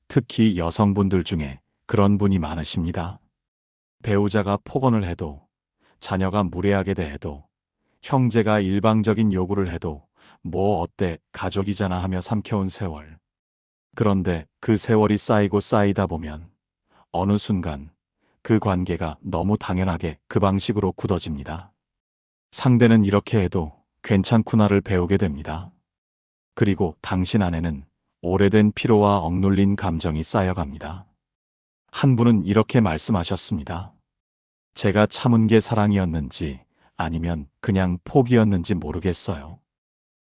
특히 여성분들 중에 그런 분이 많으십니다. 배우자가 폭언을 해도, 자녀가 무례하게 대해도, 형제가 일방적인 요구를 해도 뭐 어때 가족이잖아 하며 삼켜온 세월. 그런데 그 세월이 쌓이고 쌓이다 보면 어느 순간 그 관계가 너무 당연하게 그 방식으로 굳어집니다. 상대는 이렇게 해도 괜찮구나를 배우게 됩니다. 그리고 당신 안에는 오래된 피로와 억눌린 감정이 쌓여갑니다. 한 분은 이렇게 말씀하셨습니다. 제가 참은 게 사랑이었는지 아니면 그냥 포기였는지 모르겠어요.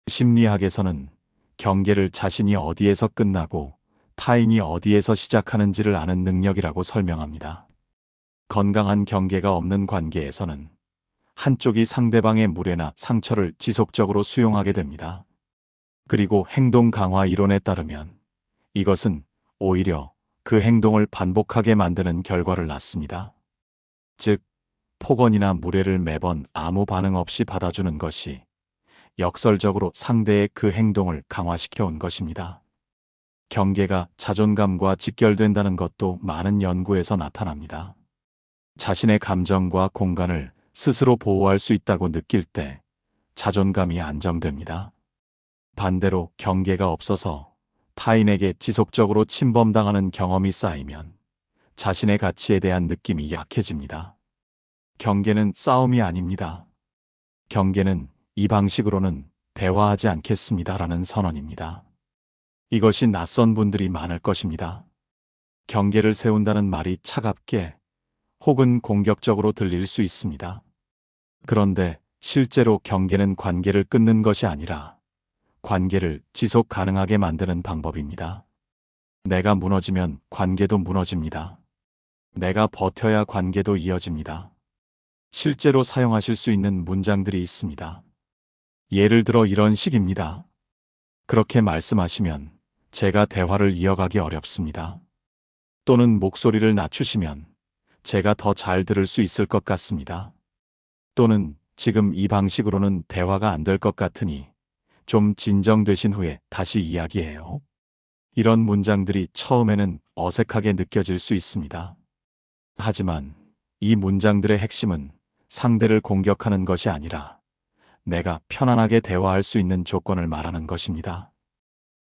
심리학에서는 경계를 자신이 어디에서 끝나고 타인이 어디에서 시작하는지를 아는 능력이라고 설명합니다. 건강한 경계가 없는 관계에서는 한쪽이 상대방의 무례나 상처를 지속적으로 수용하게 됩니다. 그리고 행동 강화 이론에 따르면 이것은 오히려 그 행동을 반복하게 만드는 결과를 낳습니다. 즉, 폭언이나 무례를 매번 아무 반응 없이 받아주는 것이 역설적으로 상대의 그 행동을 강화시켜 온 것입니다. 경계가 자존감과 직결된다는 것도 많은 연구에서 나타납니다. 자신의 감정과 공간을 스스로 보호할 수 있다고 느낄 때 자존감이 안정됩니다. 반대로 경계가 없어서 타인에게 지속적으로 침범당하는 경험이 쌓이면 자신의 가치에 대한 느낌이 약해집니다. 경계는 싸움이 아닙니다. 경계는 이 방식으로는 대화하지 않겠습니다라는 선언입니다. 이것이 낯선 분들이 많을 것입니다. 경계를 세운다는 말이 차갑게 혹은 공격적으로 들릴 수 있습니다. 그런데 실제로 경계는 관계를 끊는 것이 아니라 관계를 지속 가능하게 만드는 방법입니다. 내가 무너지면 관계도 무너집니다. 내가 버텨야 관계도 이어집니다. 실제로 사용하실 수 있는 문장들이 있습니다. 예를 들어 이런 식입니다. 그렇게 말씀하시면 제가 대화를 이어가기 어렵습니다. 또는 목소리를 낮추시면 제가 더 잘 들을 수 있을 것 같습니다. 또는 지금 이 방식으로는 대화가 안 될 것 같으니 좀 진정되신 후에 다시 이야기해요. 이런 문장들이 처음에는 어색하게 느껴질 수 있습니다. 하지만 이 문장들의 핵심은 상대를 공격하는 것이 아니라 내가 편안하게 대화할 수 있는 조건을 말하는 것입니다.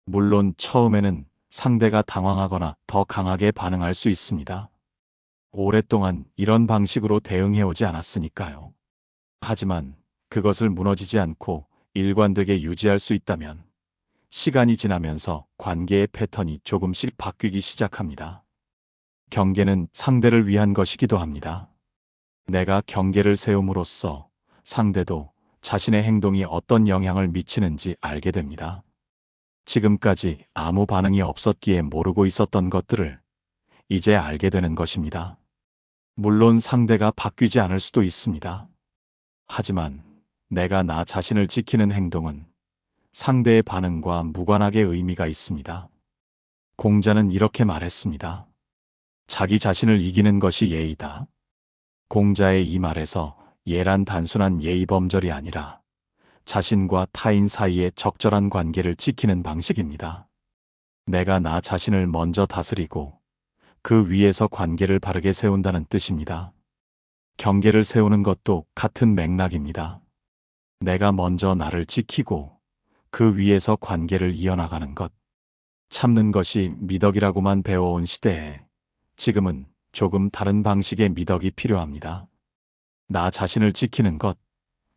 물론 처음에는 상대가 당황하거나 더 강하게 반응할 수 있습니다. 오랫동안 이런 방식으로 대응해오지 않았으니까요. 하지만 그것을 무너지지 않고 일관되게 유지할 수 있다면 시간이 지나면서 관계의 패턴이 조금씩 바뀌기 시작합니다. 경계는 상대를 위한 것이기도 합니다. 내가 경계를 세움으로써 상대도 자신의 행동이 어떤 영향을 미치는지 알게 됩니다. 지금까지 아무 반응이 없었기에 모르고 있었던 것들을 이제 알게 되는 것입니다. 물론 상대가 바뀌지 않을 수도 있습니다. 하지만 내가 나 자신을 지키는 행동은 상대의 반응과 무관하게 의미가 있습니다. 공자는 이렇게 말했습니다. 자기 자신을 이기는 것이 예의다. 공자의 이 말에서 예란 단순한 예의 범절이 아니라 자신과 타인 사이의 적절한 관계를 지키는 방식입니다. 내가 나 자신을 먼저 다스리고 그 위에서 관계를 바르게 세운다는 뜻입니다. 경계를 세우는 것도 같은 맥락입니다. 내가 먼저 나를 지키고 그 위에서 관계를 이어나가는 것. 참는 것이 미덕이라고만 배워온 시대에 지금은 조금 다른 방식의 미덕이 필요합니다. 나 자신을 지키는 것,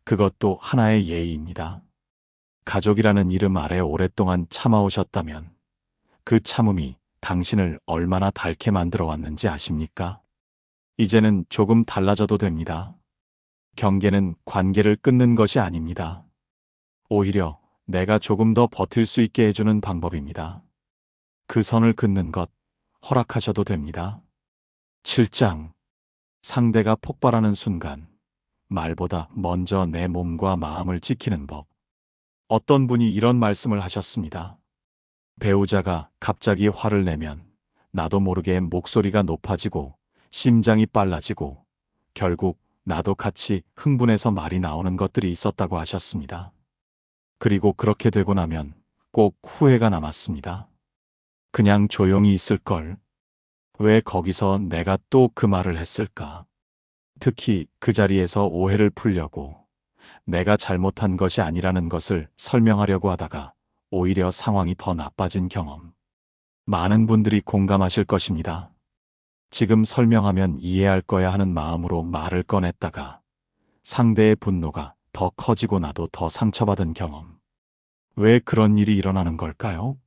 그것도 하나의 예의입니다. 가족이라는 이름 아래 오랫동안 참아오셨다면 그 참음이 당신을 얼마나 닳게 만들어 왔는지 아십니까? 이제는 조금 달라져도 됩니다. 경계는 관계를 끊는 것이 아닙니다. 오히려 내가 조금 더 버틸 수 있게 해주는 방법입니다. 그 선을 긋는 것 허락하셔도 됩니다. 7장. 상대가 폭발하는 순간 말보다 먼저 내 몸과 마음을 지키는 법. 어떤 분이 이런 말씀을 하셨습니다. 배우자가 갑자기 화를 내면 나도 모르게 목소리가 높아지고 심장이 빨라지고 결국 나도 같이 흥분해서 말이 나오는 것들이 있었다고 하셨습니다. 그리고 그렇게 되고 나면 꼭 후회가 남았습니다. 그냥 조용히 있을걸. 왜 거기서 내가 또 그 말을 했을까? 특히 그 자리에서 오해를 풀려고 내가 잘못한 것이 아니라는 것을 설명하려고 하다가 오히려 상황이 더 나빠진 경험. 많은 분들이 공감하실 것입니다. 지금 설명하면 이해할 거야 하는 마음으로 말을 꺼냈다가 상대의 분노가 더 커지고 나도 더 상처받은 경험. 왜 그런 일이 일어나는 걸까요?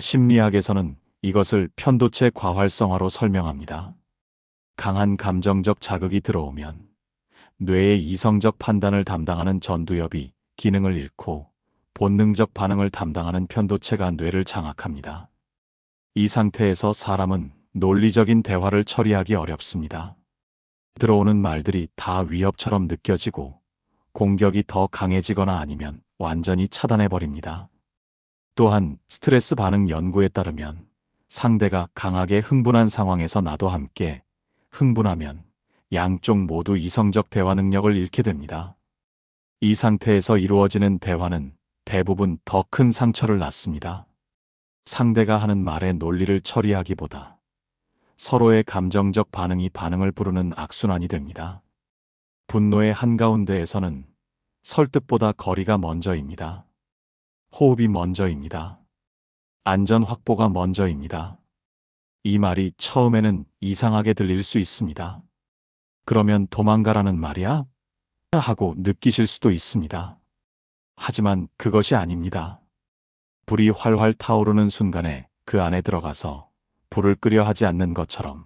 심리학에서는 이것을 편도체 과활성화로 설명합니다. 강한 감정적 자극이 들어오면 뇌의 이성적 판단을 담당하는 전두엽이 기능을 잃고 본능적 반응을 담당하는 편도체가 뇌를 장악합니다. 이 상태에서 사람은 논리적인 대화를 처리하기 어렵습니다. 들어오는 말들이 다 위협처럼 느껴지고 공격이 더 강해지거나 아니면 완전히 차단해버립니다. 또한 스트레스 반응 연구에 따르면 상대가 강하게 흥분한 상황에서 나도 함께 흥분하면 양쪽 모두 이성적 대화 능력을 잃게 됩니다. 이 상태에서 이루어지는 대화는 대부분 더 큰 상처를 낳습니다. 상대가 하는 말의 논리를 처리하기보다 서로의 감정적 반응이 반응을 부르는 악순환이 됩니다. 분노의 한가운데에서는 설득보다 거리가 먼저입니다. 호흡이 먼저입니다. 안전 확보가 먼저입니다. 이 말이 처음에는 이상하게 들릴 수 있습니다. 그러면 도망가라는 말이야? 하고 느끼실 수도 있습니다. 하지만 그것이 아닙니다. 불이 활활 타오르는 순간에 그 안에 들어가서 불을 끄려 하지 않는 것처럼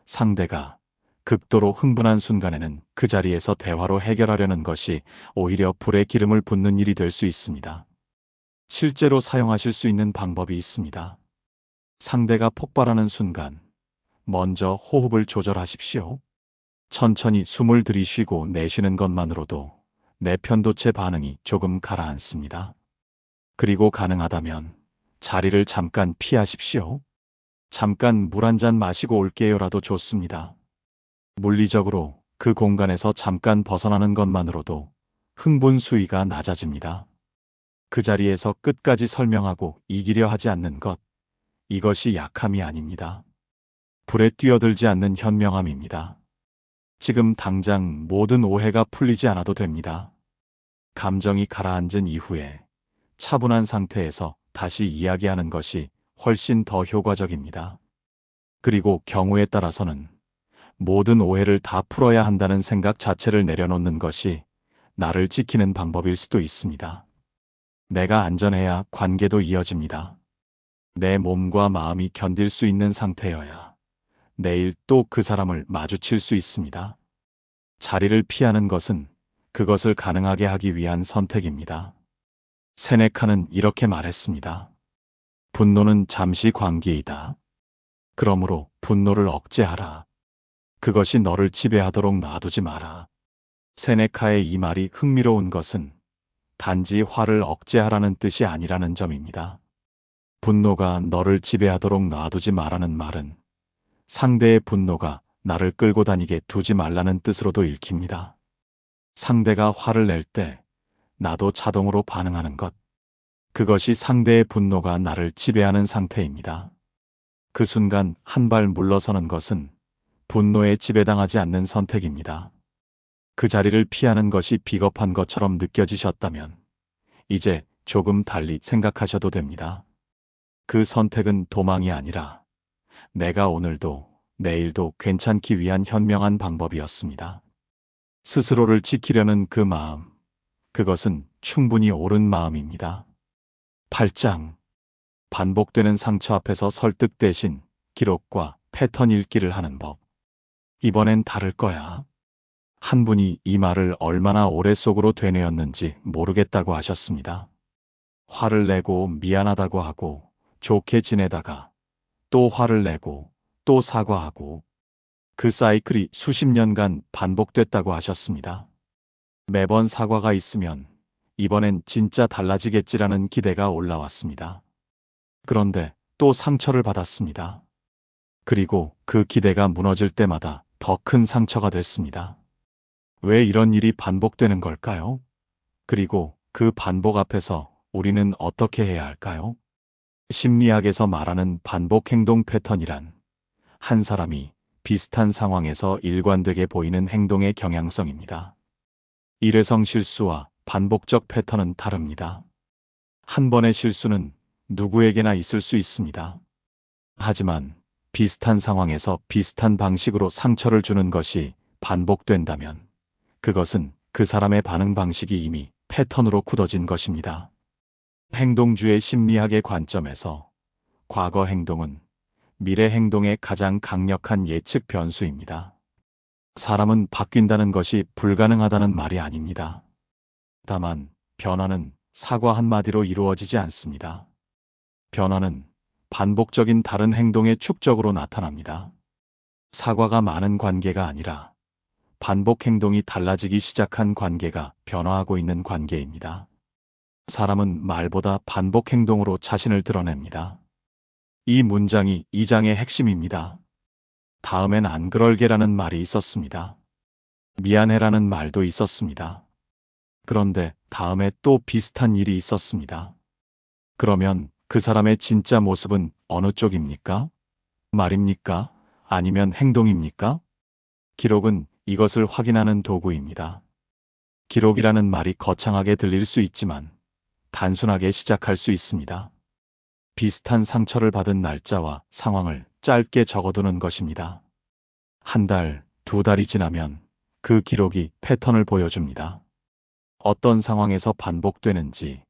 상대가 극도로 흥분한 순간에는 그 자리에서 대화로 해결하려는 것이 오히려 불에 기름을 붓는 일이 될 수 있습니다. 실제로 사용하실 수 있는 방법이 있습니다. 상대가 폭발하는 순간 먼저 호흡을 조절하십시오. 천천히 숨을 들이쉬고 내쉬는 것만으로도 내 편도체 반응이 조금 가라앉습니다. 그리고 가능하다면 자리를 잠깐 피하십시오. 잠깐 물 한 잔 마시고 올게요라도 좋습니다. 물리적으로 그 공간에서 잠깐 벗어나는 것만으로도 흥분 수위가 낮아집니다. 그 자리에서 끝까지 설명하고 이기려 하지 않는 것, 이것이 약함이 아닙니다. 불에 뛰어들지 않는 현명함입니다. 지금 당장 모든 오해가 풀리지 않아도 됩니다. 감정이 가라앉은 이후에 차분한 상태에서 다시 이야기하는 것이 훨씬 더 효과적입니다. 그리고 경우에 따라서는 모든 오해를 다 풀어야 한다는 생각 자체를 내려놓는 것이 나를 지키는 방법일 수도 있습니다. 내가 안전해야 관계도 이어집니다. 내 몸과 마음이 견딜 수 있는 상태여야 내일 또 그 사람을 마주칠 수 있습니다. 자리를 피하는 것은 그것을 가능하게 하기 위한 선택입니다. 세네카는 이렇게 말했습니다. 분노는 잠시 관계이다. 그러므로 분노를 억제하라. 그것이 너를 지배하도록 놔두지 마라. 세네카의 이 말이 흥미로운 것은 단지 화를 억제하라는 뜻이 아니라는 점입니다. 분노가 너를 지배하도록 놔두지 마라는 말은 상대의 분노가 나를 끌고 다니게 두지 말라는 뜻으로도 읽힙니다. 상대가 화를 낼 때 나도 자동으로 반응하는 것. 그것이 상대의 분노가 나를 지배하는 상태입니다. 그 순간 한 발 물러서는 것은 분노에 지배당하지 않는 선택입니다. 그 자리를 피하는 것이 비겁한 것처럼 느껴지셨다면 이제 조금 달리 생각하셔도 됩니다. 그 선택은 도망이 아니라 내가 오늘도 내일도 괜찮기 위한 현명한 방법이었습니다. 스스로를 지키려는 그 마음, 그것은 충분히 옳은 마음입니다. 8장. 반복되는 상처 앞에서 설득 대신 기록과 패턴 읽기를 하는 법. 이번엔 다를 거야. 한 분이 이 말을 얼마나 오래 속으로 되뇌었는지 모르겠다고 하셨습니다. 화를 내고 미안하다고 하고 좋게 지내다가 또 화를 내고 또 사과하고 그 사이클이 수십 년간 반복됐다고 하셨습니다. 매번 사과가 있으면 이번엔 진짜 달라지겠지라는 기대가 올라왔습니다. 그런데 또 상처를 받았습니다. 그리고 그 기대가 무너질 때마다 더 큰 상처가 됐습니다. 왜 이런 일이 반복되는 걸까요? 그리고 그 반복 앞에서 우리는 어떻게 해야 할까요? 심리학에서 말하는 반복 행동 패턴이란 한 사람이 비슷한 상황에서 일관되게 보이는 행동의 경향성입니다. 일회성 실수와 반복적 패턴은 다릅니다. 한 번의 실수는 누구에게나 있을 수 있습니다. 하지만 비슷한 상황에서 비슷한 방식으로 상처를 주는 것이 반복된다면 그것은 그 사람의 반응 방식이 이미 패턴으로 굳어진 것입니다. 행동주의 심리학의 관점에서 과거 행동은 미래 행동의 가장 강력한 예측 변수입니다. 사람은 바뀐다는 것이 불가능하다는 말이 아닙니다. 다만 변화는 사과 한마디로 이루어지지 않습니다. 변화는 반복적인 다른 행동의 축적으로 나타납니다. 사과가 많은 관계가 아니라 반복 행동이 달라지기 시작한 관계가 변화하고 있는 관계입니다. 사람은 말보다 반복 행동으로 자신을 드러냅니다. 이 문장이 이 장의 핵심입니다. 다음엔 안 그럴게라는 말이 있었습니다. 미안해라는 말도 있었습니다. 그런데 다음에 또 비슷한 일이 있었습니다. 그러면 그 사람의 진짜 모습은 어느 쪽입니까? 말입니까? 아니면 행동입니까? 기록은 이것을 확인하는 도구입니다. 기록이라는 말이 거창하게 들릴 수 있지만 단순하게 시작할 수 있습니다. 비슷한 상처를 받은 날짜와 상황을 짧게 적어두는 것입니다. 한 달, 두 달이 지나면 그 기록이 패턴을 보여줍니다. 어떤 상황에서 반복되는지,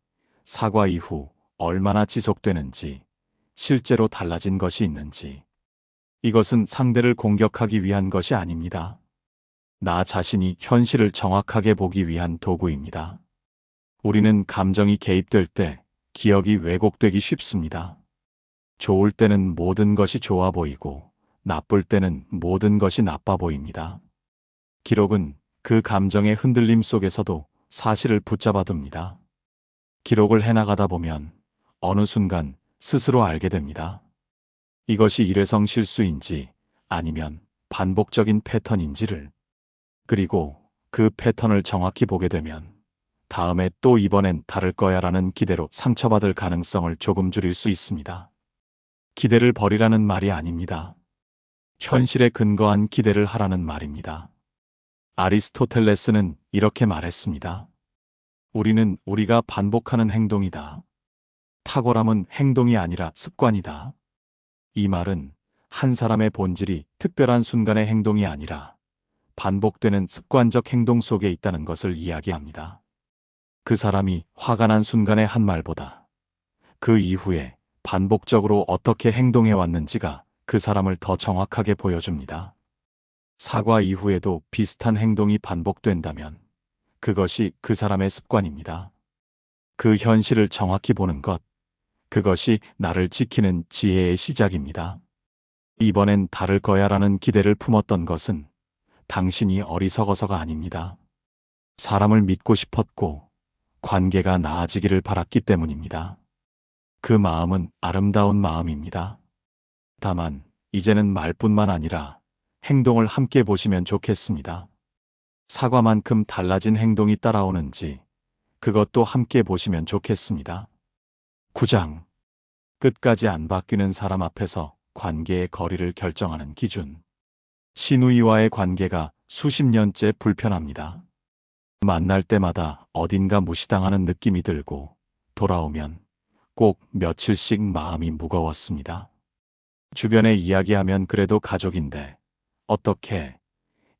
사과 이후 얼마나 지속되는지, 실제로 달라진 것이 있는지. 이것은 상대를 공격하기 위한 것이 아닙니다. 나 자신이 현실을 정확하게 보기 위한 도구입니다. 우리는 감정이 개입될 때 기억이 왜곡되기 쉽습니다. 좋을 때는 모든 것이 좋아 보이고 나쁠 때는 모든 것이 나빠 보입니다. 기록은 그 감정의 흔들림 속에서도 사실을 붙잡아둡니다. 기록을 해나가다 보면 어느 순간 스스로 알게 됩니다. 이것이 일회성 실수인지 아니면 반복적인 패턴인지를. 그리고 그 패턴을 정확히 보게 되면 다음에 또 이번엔 다를 거야 라는 기대로 상처받을 가능성을 조금 줄일 수 있습니다. 기대를 버리라는 말이 아닙니다. 현실에 근거한 기대를 하라는 말입니다. 아리스토텔레스는 이렇게 말했습니다. 우리는 우리가 반복하는 행동이다. 탁월함은 행동이 아니라 습관이다. 이 말은 한 사람의 본질이 특별한 순간의 행동이 아니라 반복되는 습관적 행동 속에 있다는 것을 이야기합니다. 그 사람이 화가 난 순간의 한 말보다 그 이후에 반복적으로 어떻게 행동해 왔는지가 그 사람을 더 정확하게 보여줍니다. 사과 이후에도 비슷한 행동이 반복된다면 그것이 그 사람의 습관입니다. 그 현실을 정확히 보는 것, 그것이 나를 지키는 지혜의 시작입니다. 이번엔 다를 거야 라는 기대를 품었던 것은 당신이 어리석어서가 아닙니다. 사람을 믿고 싶었고 관계가 나아지기를 바랐기 때문입니다. 그 마음은 아름다운 마음입니다. 다만 이제는 말뿐만 아니라 행동을 함께 보시면 좋겠습니다. 사과만큼 달라진 행동이 따라오는지 그것도 함께 보시면 좋겠습니다. 9장. 끝까지 안 바뀌는 사람 앞에서 관계의 거리를 결정하는 기준. 시누이와의 관계가 수십 년째 불편합니다. 만날 때마다 어딘가 무시당하는 느낌이 들고 돌아오면 꼭 며칠씩 마음이 무거웠습니다. 주변에 이야기하면 그래도 가족인데 어떻게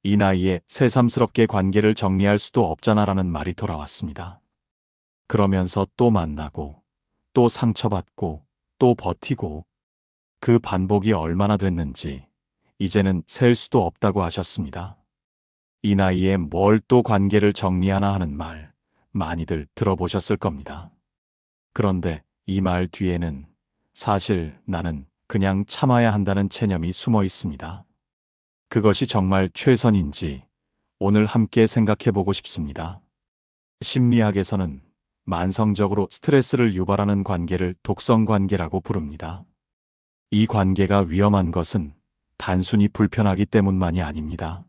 이 나이에 새삼스럽게 관계를 정리할 수도 없잖아라는 말이 돌아왔습니다. 그러면서 또 만나고 또 상처받고 또 버티고 그 반복이 얼마나 됐는지 이제는 셀 수도 없다고 하셨습니다. 이 나이에 뭘 또 관계를 정리하나 하는 말 많이들 들어보셨을 겁니다. 그런데 이 말 뒤에는 사실 나는 그냥 참아야 한다는 체념이 숨어 있습니다. 그것이 정말 최선인지 오늘 함께 생각해 보고 싶습니다. 심리학에서는 만성적으로 스트레스를 유발하는 관계를 독성 관계라고 부릅니다. 이 관계가 위험한 것은 단순히 불편하기 때문만이 아닙니다.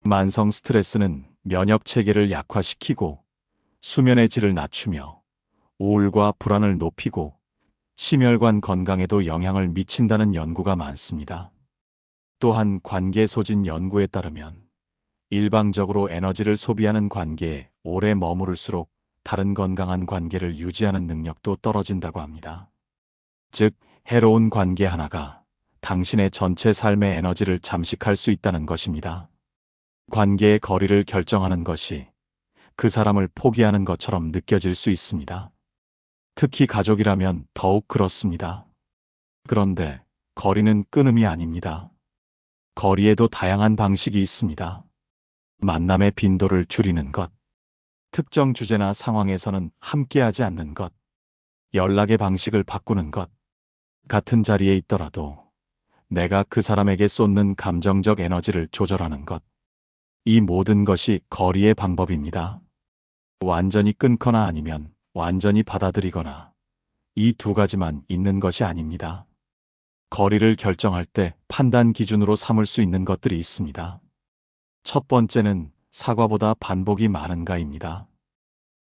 만성 스트레스는 면역 체계를 약화시키고 수면의 질을 낮추며 우울과 불안을 높이고 심혈관 건강에도 영향을 미친다는 연구가 많습니다. 또한 관계 소진 연구에 따르면 일방적으로 에너지를 소비하는 관계에 오래 머무를수록 다른 건강한 관계를 유지하는 능력도 떨어진다고 합니다. 즉, 해로운 관계 하나가 당신의 전체 삶의 에너지를 잠식할 수 있다는 것입니다. 관계의 거리를 결정하는 것이 그 사람을 포기하는 것처럼 느껴질 수 있습니다. 특히 가족이라면 더욱 그렇습니다. 그런데 거리는 끊음이 아닙니다. 거리에도 다양한 방식이 있습니다. 만남의 빈도를 줄이는 것, 특정 주제나 상황에서는 함께하지 않는 것, 연락의 방식을 바꾸는 것, 같은 자리에 있더라도 내가 그 사람에게 쏟는 감정적 에너지를 조절하는 것, 이 모든 것이 거리의 방법입니다. 완전히 끊거나 아니면 완전히 받아들이거나 이 두 가지만 있는 것이 아닙니다. 거리를 결정할 때 판단 기준으로 삼을 수 있는 것들이 있습니다. 첫 번째는 사과보다 반복이 많은가입니다.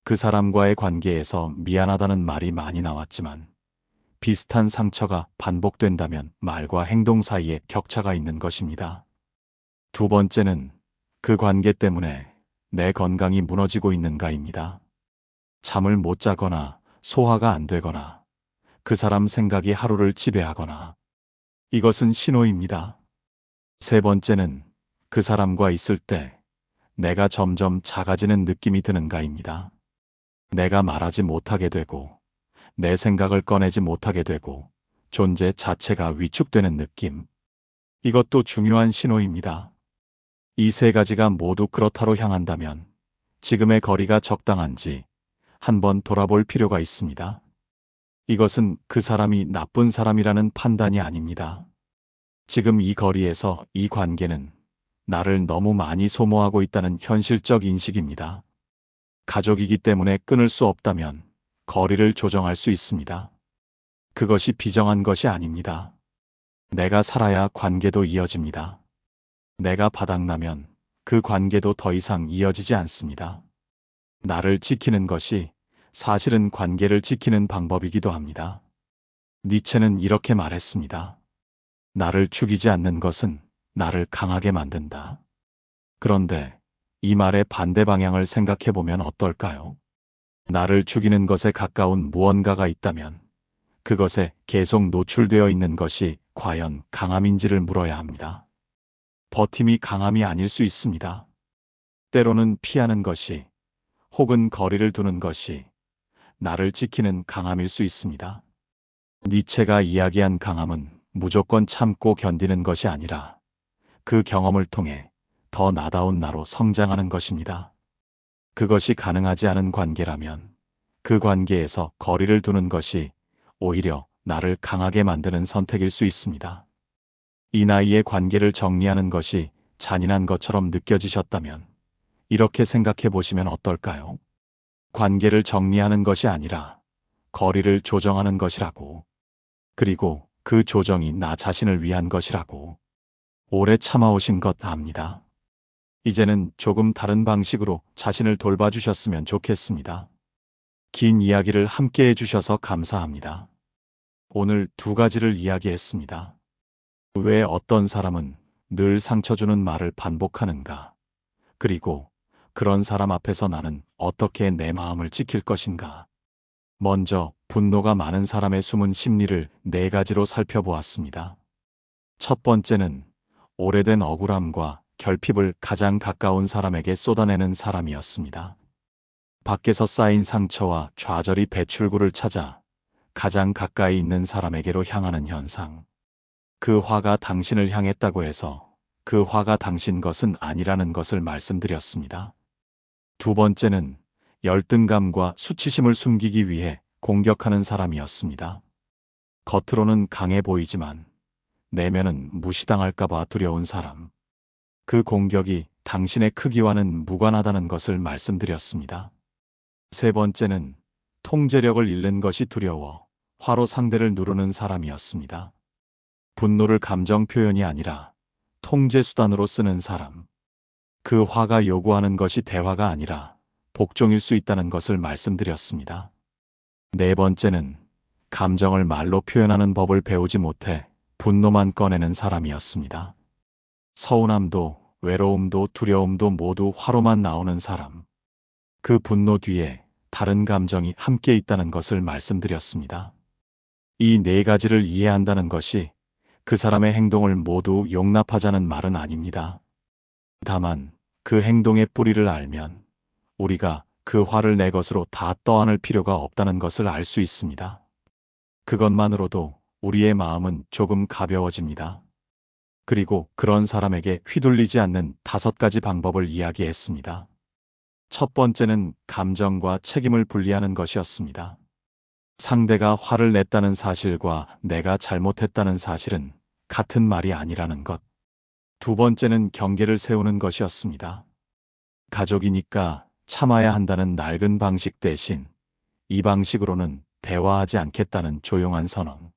그 사람과의 관계에서 미안하다는 말이 많이 나왔지만 비슷한 상처가 반복된다면 말과 행동 사이에 격차가 있는 것입니다. 두 번째는 그 관계 때문에 내 건강이 무너지고 있는가입니다. 잠을 못 자거나 소화가 안 되거나 그 사람 생각이 하루를 지배하거나 이것은 신호입니다. 세 번째는 그 사람과 있을 때 내가 점점 작아지는 느낌이 드는가입니다. 내가 말하지 못하게 되고 내 생각을 꺼내지 못하게 되고 존재 자체가 위축되는 느낌. 이것도 중요한 신호입니다. 이 세 가지가 모두 그렇다로 향한다면 지금의 거리가 적당한지 한번 돌아볼 필요가 있습니다. 이것은 그 사람이 나쁜 사람이라는 판단이 아닙니다. 지금 이 거리에서 이 관계는 나를 너무 많이 소모하고 있다는 현실적 인식입니다. 가족이기 때문에 끊을 수 없다면 거리를 조정할 수 있습니다. 그것이 비정한 것이 아닙니다. 내가 살아야 관계도 이어집니다. 내가 바닥나면 그 관계도 더 이상 이어지지 않습니다. 나를 지키는 것이 사실은 관계를 지키는 방법이기도 합니다. 니체는 이렇게 말했습니다. 나를 죽이지 않는 것은 나를 강하게 만든다. 그런데 이 말의 반대 방향을 생각해 보면 어떨까요? 나를 죽이는 것에 가까운 무언가가 있다면 그것에 계속 노출되어 있는 것이 과연 강함인지를 물어야 합니다. 버팀이 강함이 아닐 수 있습니다. 때로는 피하는 것이 혹은 거리를 두는 것이 나를 지키는 강함일 수 있습니다. 니체가 이야기한 강함은 무조건 참고 견디는 것이 아니라 그 경험을 통해 더 나다운 나로 성장하는 것입니다. 그것이 가능하지 않은 관계라면 그 관계에서 거리를 두는 것이 오히려 나를 강하게 만드는 선택일 수 있습니다. 이 나이에 관계를 정리하는 것이 잔인한 것처럼 느껴지셨다면 이렇게 생각해 보시면 어떨까요? 관계를 정리하는 것이 아니라 거리를 조정하는 것이라고. 그리고 그 조정이 나 자신을 위한 것이라고. 오래 참아오신 것 압니다. 이제는 조금 다른 방식으로 자신을 돌봐주셨으면 좋겠습니다. 긴 이야기를 함께 해주셔서 감사합니다. 오늘 두 가지를 이야기했습니다. 왜 어떤 사람은 늘 상처 주는 말을 반복하는가? 그리고 그런 사람 앞에서 나는 어떻게 내 마음을 지킬 것인가? 먼저 분노가 많은 사람의 숨은 심리를 네 가지로 살펴보았습니다. 첫 번째는 오래된 억울함과 결핍을 가장 가까운 사람에게 쏟아내는 사람이었습니다. 밖에서 쌓인 상처와 좌절이 배출구를 찾아 가장 가까이 있는 사람에게로 향하는 현상. 그 화가 당신을 향했다고 해서 그 화가 당신 것은 아니라는 것을 말씀드렸습니다. 두 번째는 열등감과 수치심을 숨기기 위해 공격하는 사람이었습니다. 겉으로는 강해 보이지만 내면은 무시당할까봐 두려운 사람. 그 공격이 당신의 크기와는 무관하다는 것을 말씀드렸습니다. 세 번째는 통제력을 잃는 것이 두려워 화로 상대를 누르는 사람이었습니다. 분노를 감정 표현이 아니라 통제 수단으로 쓰는 사람. 그 화가 요구하는 것이 대화가 아니라 복종일 수 있다는 것을 말씀드렸습니다. 네 번째는 감정을 말로 표현하는 법을 배우지 못해 분노만 꺼내는 사람이었습니다. 서운함도 외로움도 두려움도 모두 화로만 나오는 사람. 그 분노 뒤에 다른 감정이 함께 있다는 것을 말씀드렸습니다. 이 네 가지를 이해한다는 것이 그 사람의 행동을 모두 용납하자는 말은 아닙니다. 다만 그 행동의 뿌리를 알면 우리가 그 화를 내 것으로 다 떠안을 필요가 없다는 것을 알 수 있습니다. 그것만으로도 우리의 마음은 조금 가벼워집니다. 그리고 그런 사람에게 휘둘리지 않는 5가지 방법을 이야기했습니다. 첫 번째는 감정과 책임을 분리하는 것이었습니다. 상대가 화를 냈다는 사실과 내가 잘못했다는 사실은 같은 말이 아니라는 것. 두 번째는 경계를 세우는 것이었습니다. 가족이니까 참아야 한다는 낡은 방식 대신 이 방식으로는 대화하지 않겠다는 조용한 선언.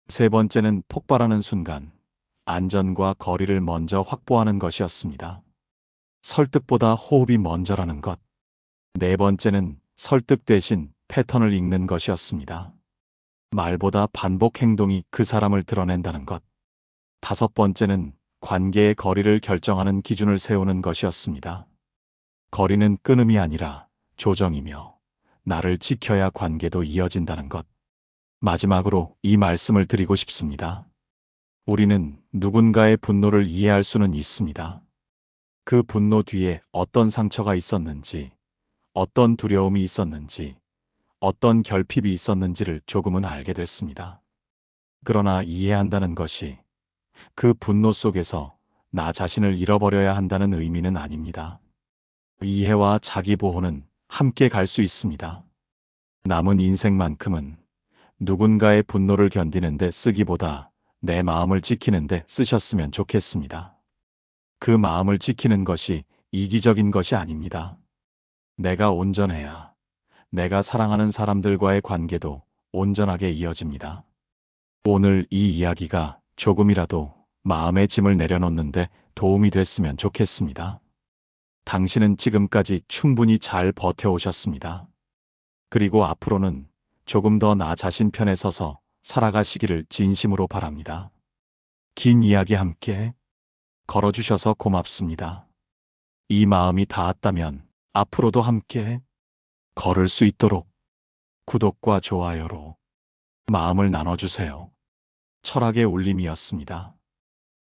세 번째는 폭발하는 순간 안전과 거리를 먼저 확보하는 것이었습니다. 설득보다 호흡이 먼저라는 것. 네 번째는 설득 대신 패턴을 읽는 것이었습니다. 말보다 반복 행동이 그 사람을 드러낸다는 것. 5번째는 관계의 거리를 결정하는 기준을 세우는 것이었습니다. 거리는 끊음이 아니라 조정이며 나를 지켜야 관계도 이어진다는 것. 마지막으로 이 말씀을 드리고 싶습니다. 우리는 누군가의 분노를 이해할 수는 있습니다. 그 분노 뒤에 어떤 상처가 있었는지, 어떤 두려움이 있었는지, 어떤 결핍이 있었는지를 조금은 알게 됐습니다. 그러나 이해한다는 것이 그 분노 속에서 나 자신을 잃어버려야 한다는 의미는 아닙니다. 이해와 자기 보호는 함께 갈 수 있습니다. 남은 인생만큼은 누군가의 분노를 견디는데 쓰기보다 내 마음을 지키는데 쓰셨으면 좋겠습니다. 그 마음을 지키는 것이 이기적인 것이 아닙니다. 내가 온전해야 내가 사랑하는 사람들과의 관계도 온전하게 이어집니다. 오늘 이 이야기가 조금이라도 마음의 짐을 내려놓는데 도움이 됐으면 좋겠습니다. 당신은 지금까지 충분히 잘 버텨오셨습니다. 그리고 앞으로는 조금 더 나 자신 편에 서서 살아가시기를 진심으로 바랍니다. 긴 이야기 함께 걸어주셔서 고맙습니다. 이 마음이 닿았다면 앞으로도 함께 걸을 수 있도록 구독과 좋아요로 마음을 나눠주세요. 철학의 울림이었습니다.